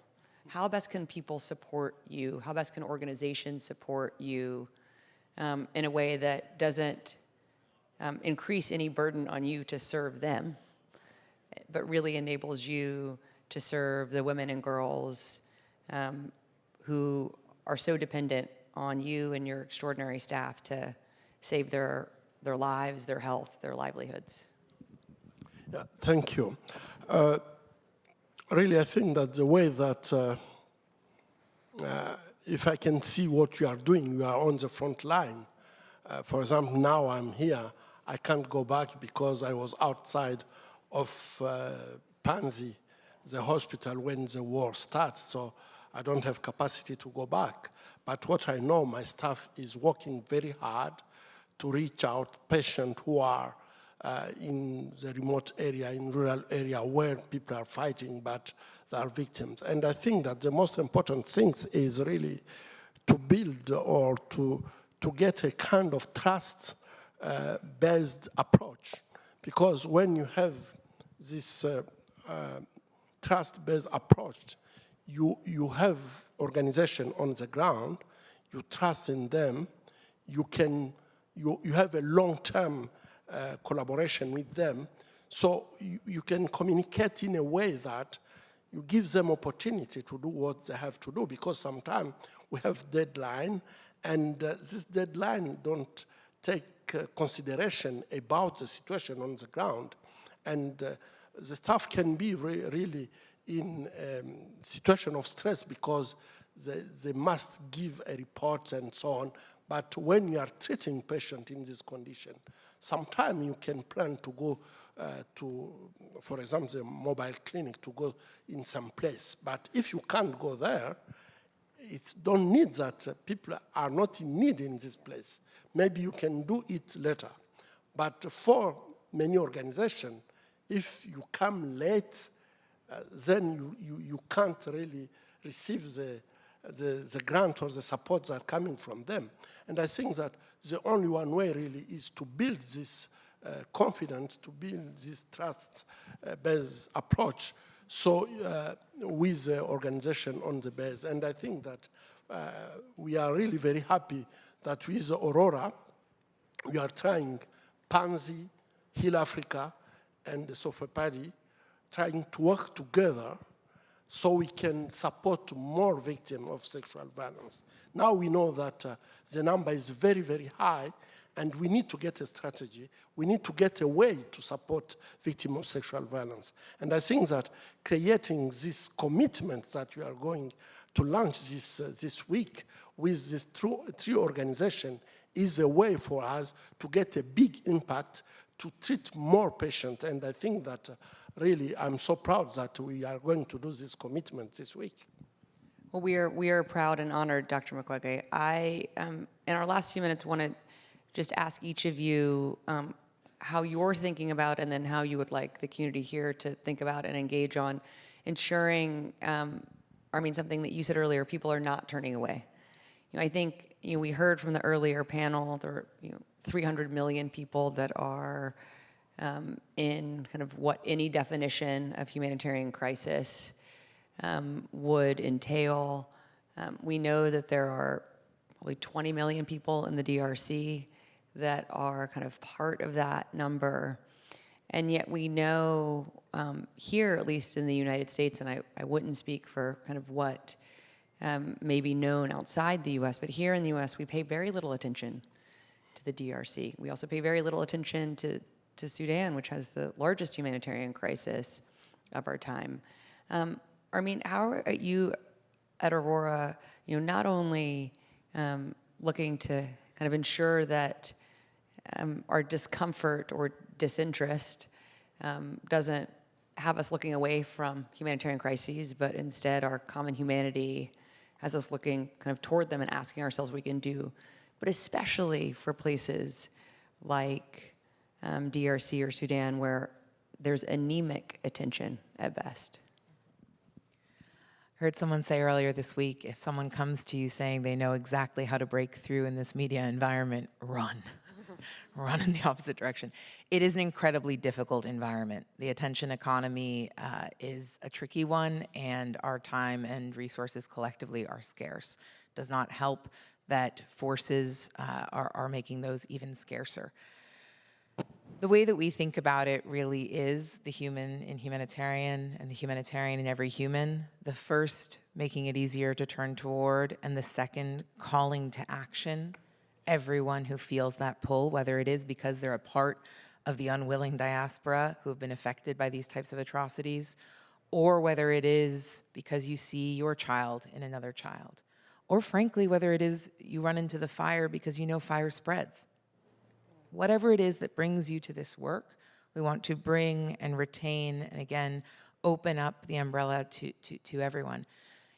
How best can people support you? How best can organizations support you in a way that doesn't increase any burden on you to serve them, but really enables you to serve the women and girls who are so dependent on you and your extraordinary staff to save their lives, their health, their livelihoods? Yeah, thank you. Really, I think that the way that, if I can see what you are doing, you are on the front line. For example, now I'm here, I can't go back because I was outside of Pansy, the hospital, when the war started, so I don't have capacity to go back. But what I know, my staff is working very hard to reach out patients who are in the remote area, in rural area where people are fighting, but they are victims. And I think that the most important thing is really to build or to get a kind of trust-based approach. Because when you have this trust-based approach, you have organization on the ground, you trust in them, you have a long-term collaboration with them, so you can communicate in a way that you give them opportunity to do what they have to do, because sometimes we have deadline, and this deadline don't take consideration about the situation on the ground, and the staff can be really in situation of stress because they must give a report and so on. But when you are treating patient in this condition, sometimes you can plan to go to, for example, the mobile clinic, to go in some place. But if you can't go there, it don't need that people are not in need in this place. Maybe you can do it later. But for many organizations, if you come late, then you can't really receive the grant or the support that are coming from them. And I think that the only one way really is to build this confidence, to build this trust-based approach, so with the organization on the base. And I think that we are really very happy that with Aurora, we are trying Pansy, Heal Africa, and the Sofapadi, trying to work together so we can support more victims of sexual violence. Now we know that the number is very, very high, and we need to get a strategy. We need to get a way to support victims of sexual violence. And I think that creating this commitment that we are going to launch this week with these three organizations is a way for us to get a big impact, to treat more patients. And I think that really, I'm so proud that we are going to do this commitment this week. Well, we are proud and honored, Dr. Mukwege. I, in our last few minutes, want to just ask each of you how you're thinking about, and then how you would like the community here to think about and engage on ensuring Armin, something that you said earlier, people are not turning away. I think we heard from the earlier panel, there are 300 million people that are in kind of what any definition of humanitarian crisis would entail. We know that there are probably 20 million people in the DRC that are kind of part of that number. And yet we know here, at least in the United States, and I wouldn't speak for kind of what may be known outside the US, but here in the US, we pay very little attention to the DRC. We also pay very little attention to Sudan, which has the largest humanitarian crisis of our time. Armin, how are you at Aurora, not only looking to kind of ensure that our discomfort or disinterest doesn't have us looking away from humanitarian crises, but instead our common humanity has us looking kind of toward them and asking ourselves what we can do, but especially for places like DRC or Sudan where there's anemic attention at best? I heard someone say earlier this week, if someone comes to you saying they know exactly how to break through in this media environment, run. Run in the opposite direction. It is an incredibly difficult environment. The attention economy is a tricky one, and our time and resources collectively are scarce. Does not help that forces are making those even scarcer. The way that we think about it really is the human in humanitarian and the humanitarian in every human. The first, making it easier to turn toward, and the second, calling to action everyone who feels that pull, whether it is because they're a part of the unwilling diaspora who have been affected by these types of atrocities, or whether it is because you see your child in another child, or frankly, whether it is you run into the fire because you know fire spreads. Whatever it is that brings you to this work, we want to bring and retain and again, open up the umbrella to everyone.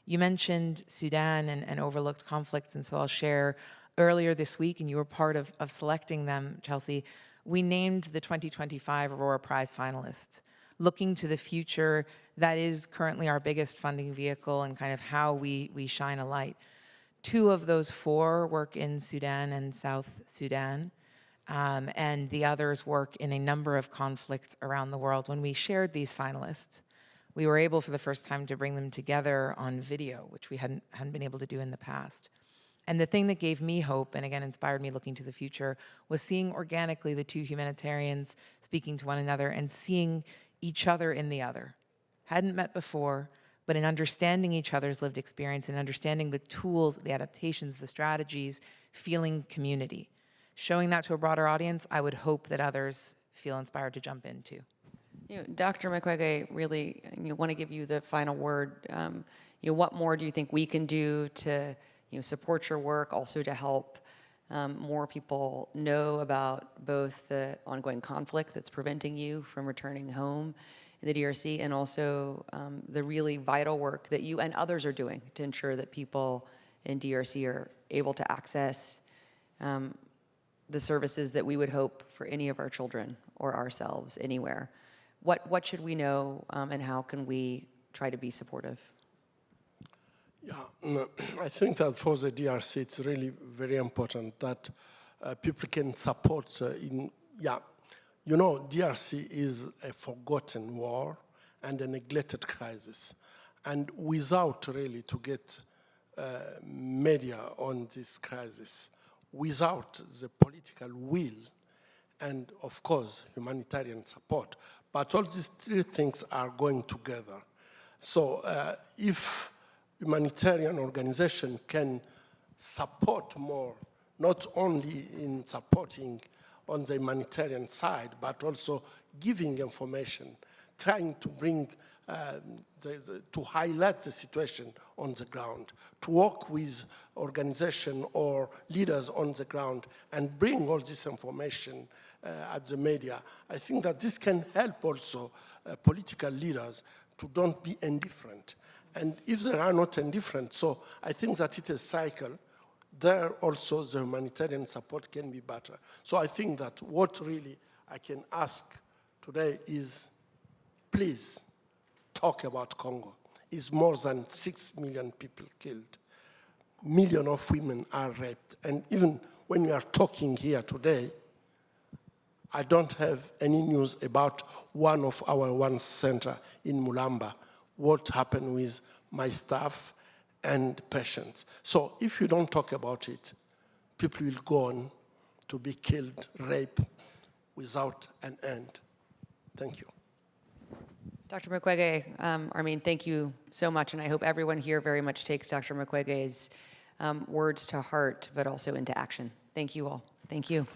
You mentioned Sudan and overlooked conflicts, and so I'll share earlier this week, and you were part of selecting them, Chelsea, we named the 2025 Aurora Prize finalists. Looking to the future, that is currently our biggest funding vehicle and kind of how we shine a light. 2 of those 4 work in Sudan and South Sudan, and the others work in a number of conflicts around the world. When we shared these finalists, we were able for the first time to bring them together on video, which we hadn't been able to do in the past. And the thing that gave me hope, and again inspired me looking to the future, was seeing organically the 2 humanitarians speaking to one another and seeing each other in the other. Hadn't met before, but in understanding each other's lived experience and understanding the tools, the adaptations, the strategies, feeling community. Showing that to a broader audience, I would hope that others feel inspired to jump in too. Dr. Mukwege, really want to give you the final word. What more do you think we can do to support your work, also to help more people know about both the ongoing conflict that's preventing you from returning home in the DRC, and also the really vital work that you and others are doing to ensure that people in DRC are able to access the services that we would hope for any of our children or ourselves anywhere. What should we know, and how can we try to be supportive? Yeah, I think that for the DRC, it's really very important that people can support DRC is a forgotten war and a neglected crisis. And without really to get media on this crisis, without the political will, and of course, humanitarian support, but all these 3 things are going together. So if humanitarian organization can support more, not only in supporting on the humanitarian side, but also giving information, trying to bring, to highlight the situation on the ground, to work with organization or leaders on the ground and bring all this information at the media. I think that this can help also political leaders to don't be indifferent. And if they are not indifferent, so I think that it's a cycle. There also the humanitarian support can be better. So I think that what really I can ask today is, please talk about Congo. is more than 6 million people killed. Millions of women are raped. And even when we are talking here today, I don't have any news about one of our one center in Mulamba, what happened with my staff and patients. So if you don't talk about it, people will go on to be killed, raped, without an end. Thank you. Dr. Mukwege, Armin, thank you so much, and I hope everyone here very much takes Dr. Mukwege's words to heart, but also into action. Thank you all. Thank you.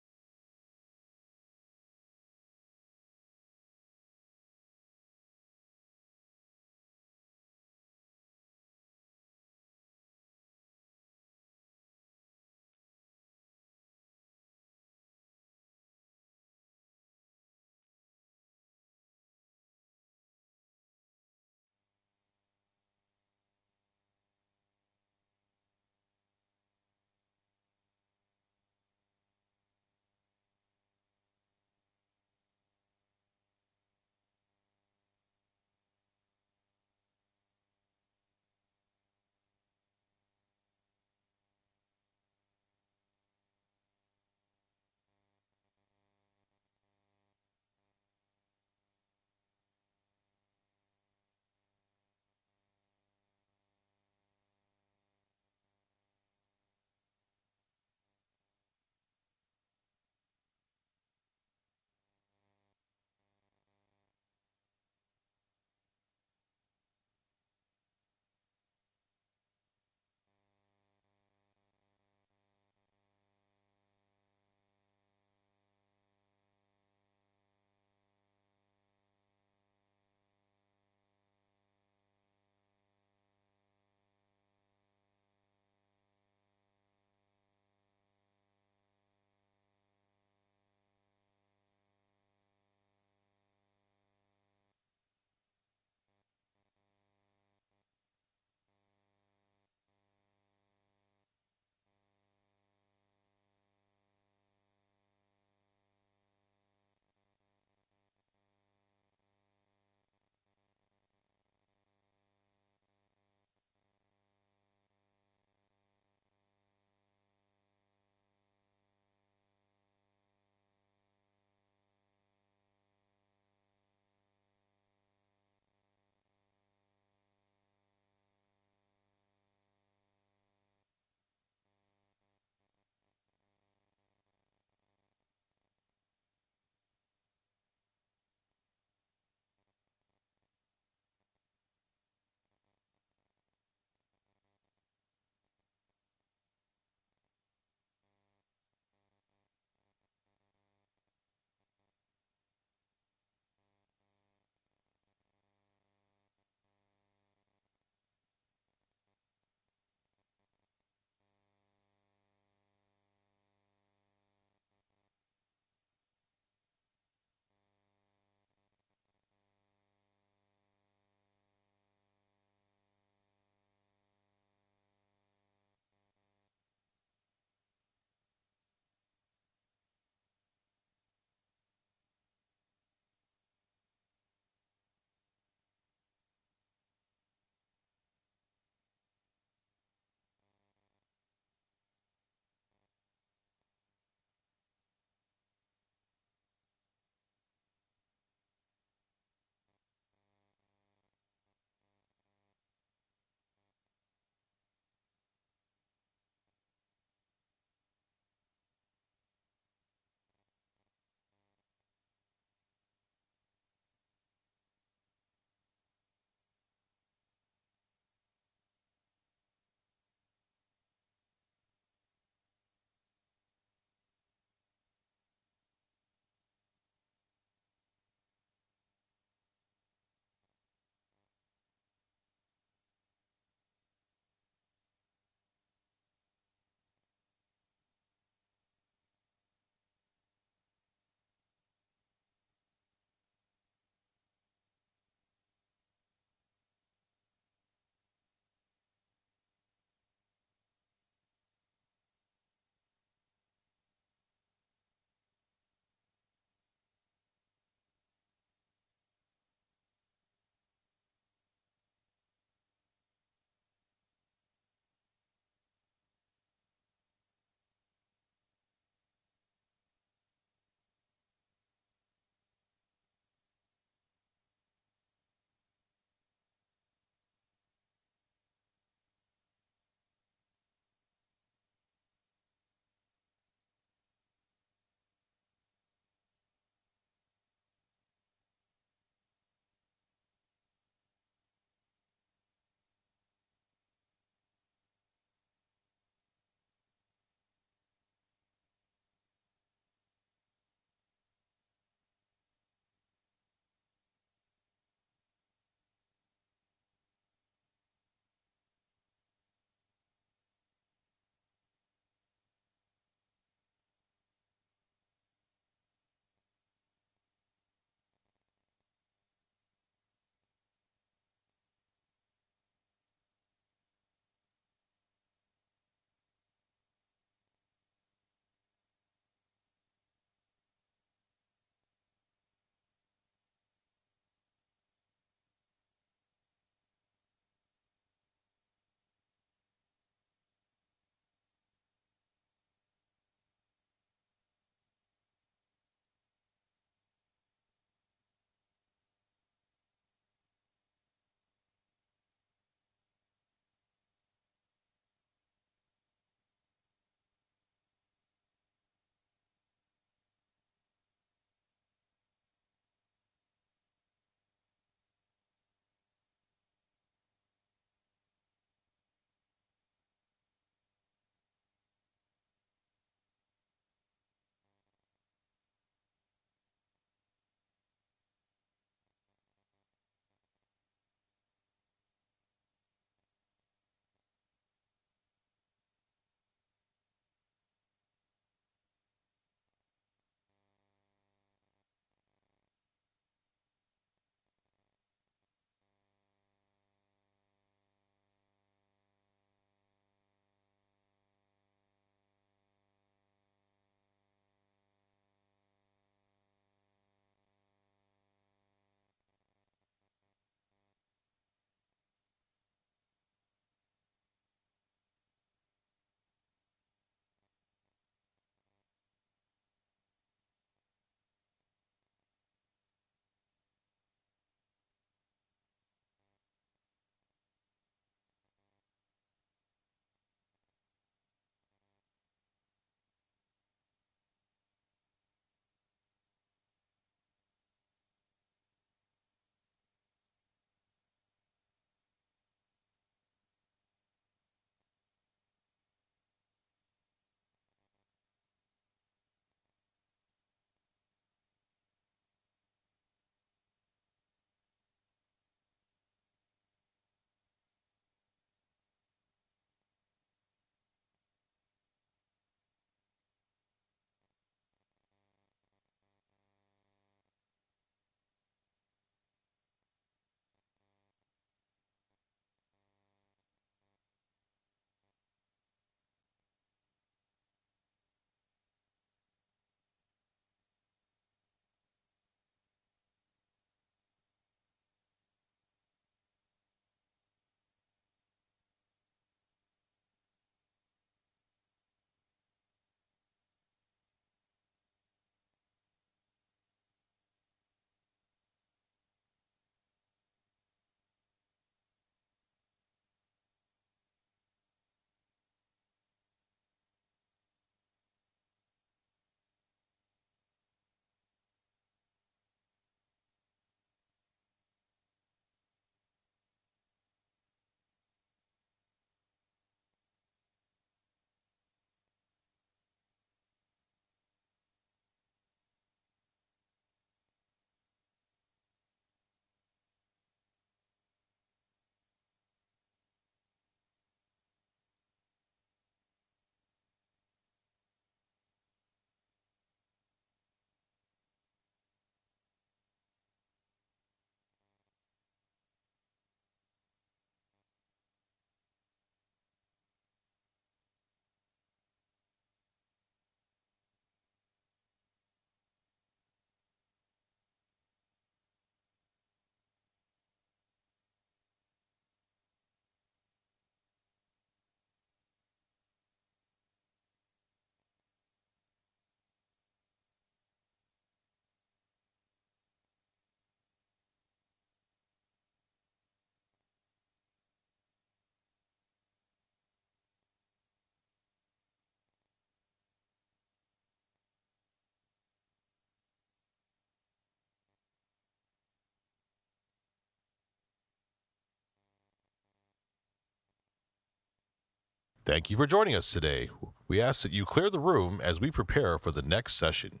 Thank you for joining us today. We ask that you clear the room as we prepare for the next session.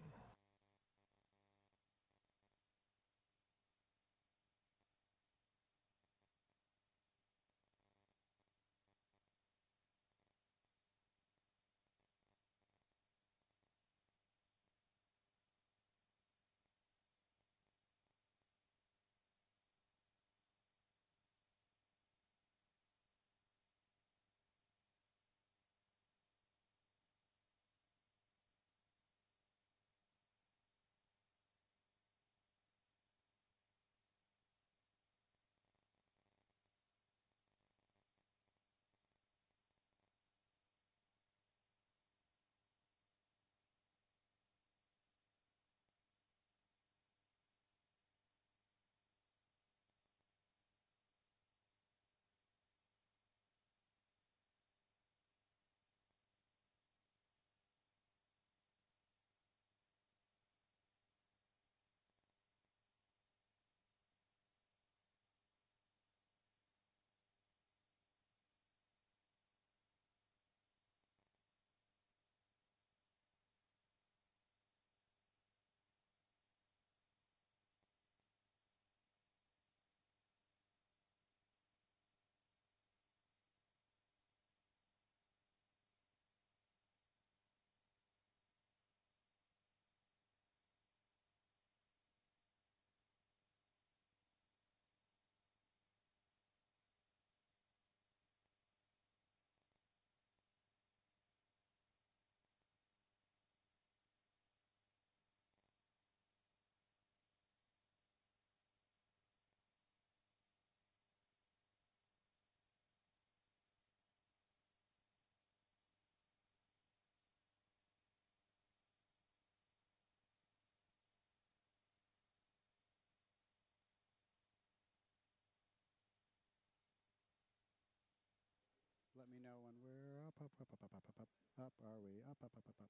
Let me know when we're up, up, up, up, up, up, up, up, up. Are we up, up, up, up, up?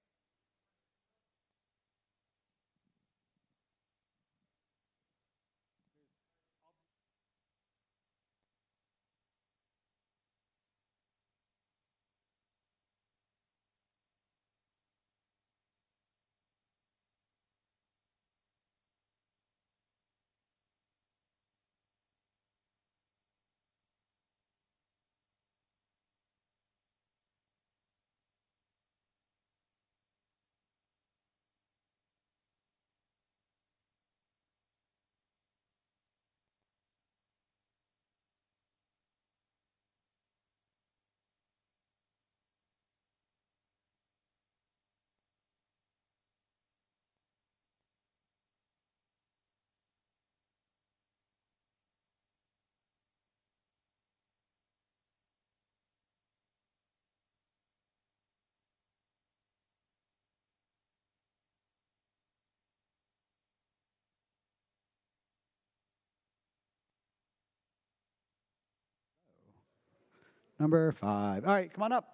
Number 5. All right, come on up.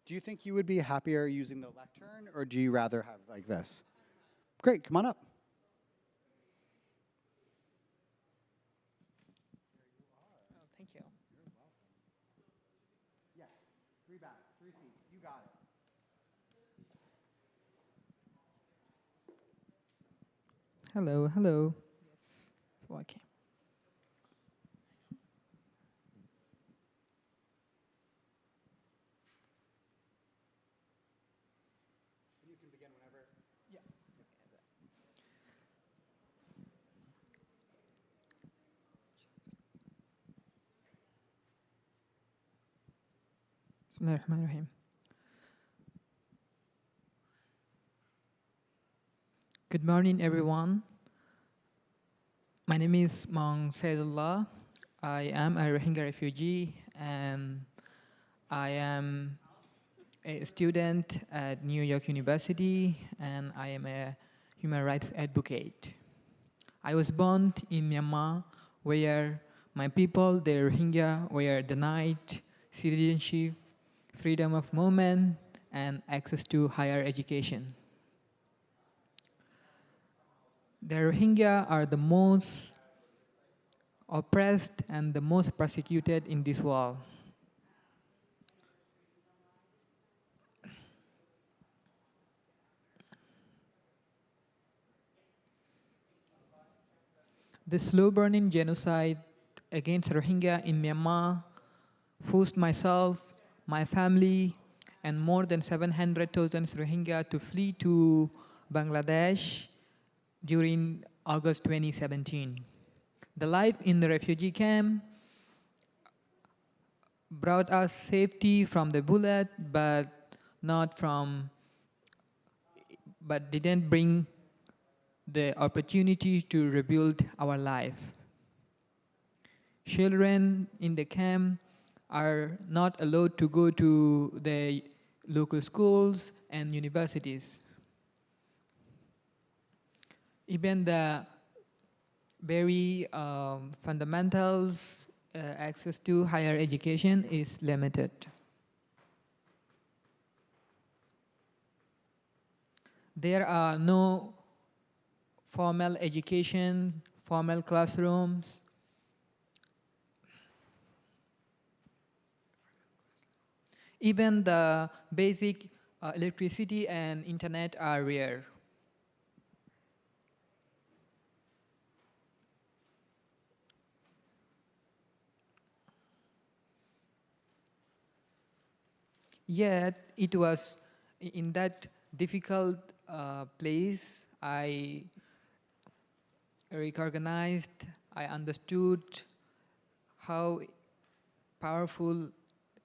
Do you think you would be happier using the lectern, or do you rather have like this? Great, come on up. Oh, thank you. Yes, 3 bags, 3 seats. You got it. Hello, hello. Yes, it's working. You can begin whenever. Yeah. Bismillahirrahmanirrahim. Good morning, everyone. My name is Mong Saidullah. I am a Rohingya refugee, and I am a student at New York University, and I am a human rights advocate. I was born in Myanmar, where my people, the Rohingya, were denied citizenship, freedom of movement, and access to higher education. The Rohingya are the most oppressed, and the most persecuted in this world. The slow-burning genocide against Rohingya in Myanmar forced myself, my family, and more than 700,000 Rohingya to flee to Bangladesh during August 2017. The life in the refugee camp brought us safety from the bullet, but didn't bring the opportunity to rebuild our life. Children in the camp are not allowed to go to the local schools and universities. Even the very fundamentals, access to higher education is limited. There are no formal education, formal classrooms. Even the basic electricity and internet are rare. Yet, it was in that difficult place I recognized, I understood how powerful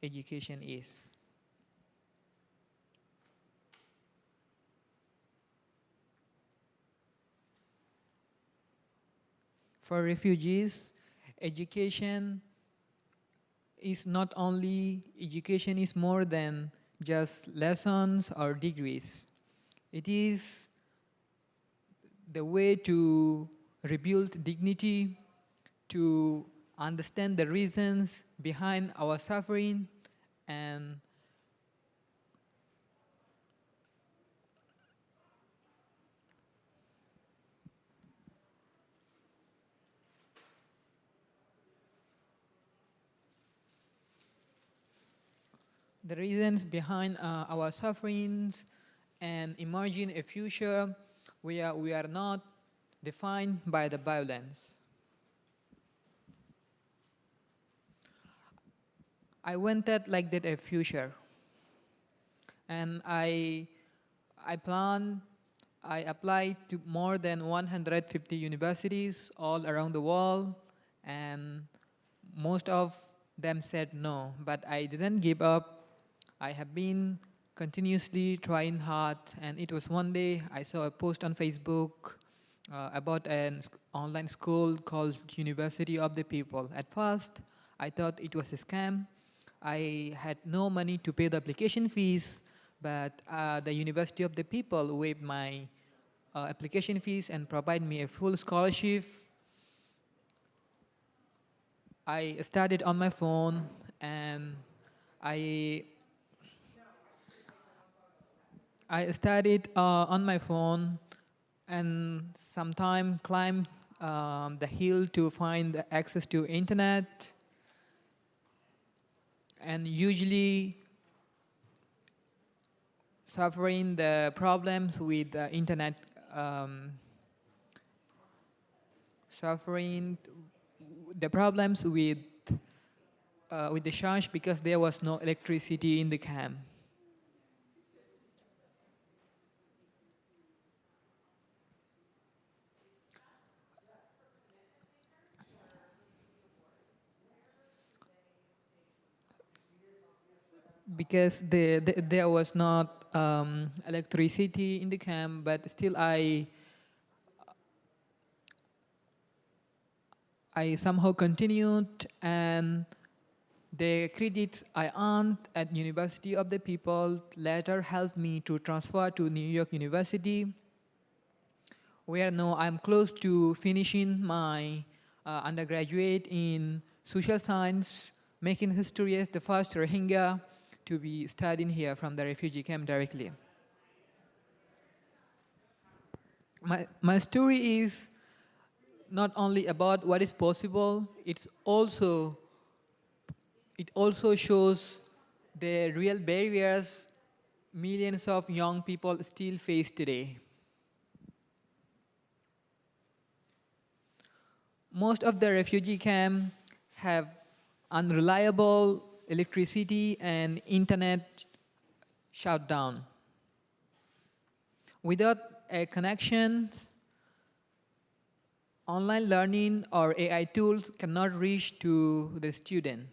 education is. For refugees, education is not only, education is more than just lessons or degrees. It is the way to rebuild dignity, to understand the reasons behind our suffering, and the reasons behind our sufferings, and imagine a future where we are not defined by the violence. I wanted like that a future, and I applied to more than 150 universities all around the world, and most of them said no, but I didn't give up. I have been continuously trying hard, and it was one day I saw a post on Facebook about an online school called University of the People. At first, I thought it was a scam. I had no money to pay the application fees, but the University of the People waived my application fees and provided me a full scholarship. I studied on my phone, and I studied on my phone, and sometimes climbed the hill to find the access to internet, and usually suffering the problems with the internet, suffering the problems with the charge because there was no electricity in the camp. Because there was not electricity in the camp, but still I somehow continued, and the credits I earned at University of the People later helped me to transfer to New York University, where now I'm close to finishing my undergraduate in social science, making history as the first Rohingya to be studying here from the refugee camp directly. My story is not only about what is possible, it also shows the real barriers millions of young people still face today. Most of the refugee camps have unreliable electricity and internet shutdown. Without a connection, online learning or AI tools cannot reach to the student.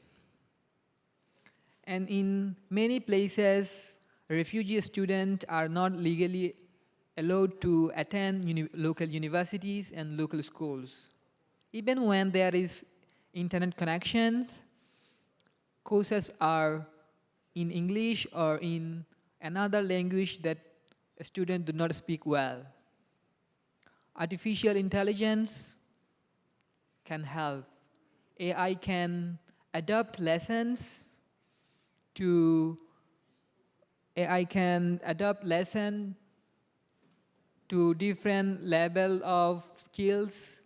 And in many places, refugee students are not legally allowed to attend local universities and local schools. Even when there is internet connections, courses are in English or in another language that a student do not speak well. Artificial intelligence can help. AI can adapt lessons to different level of skills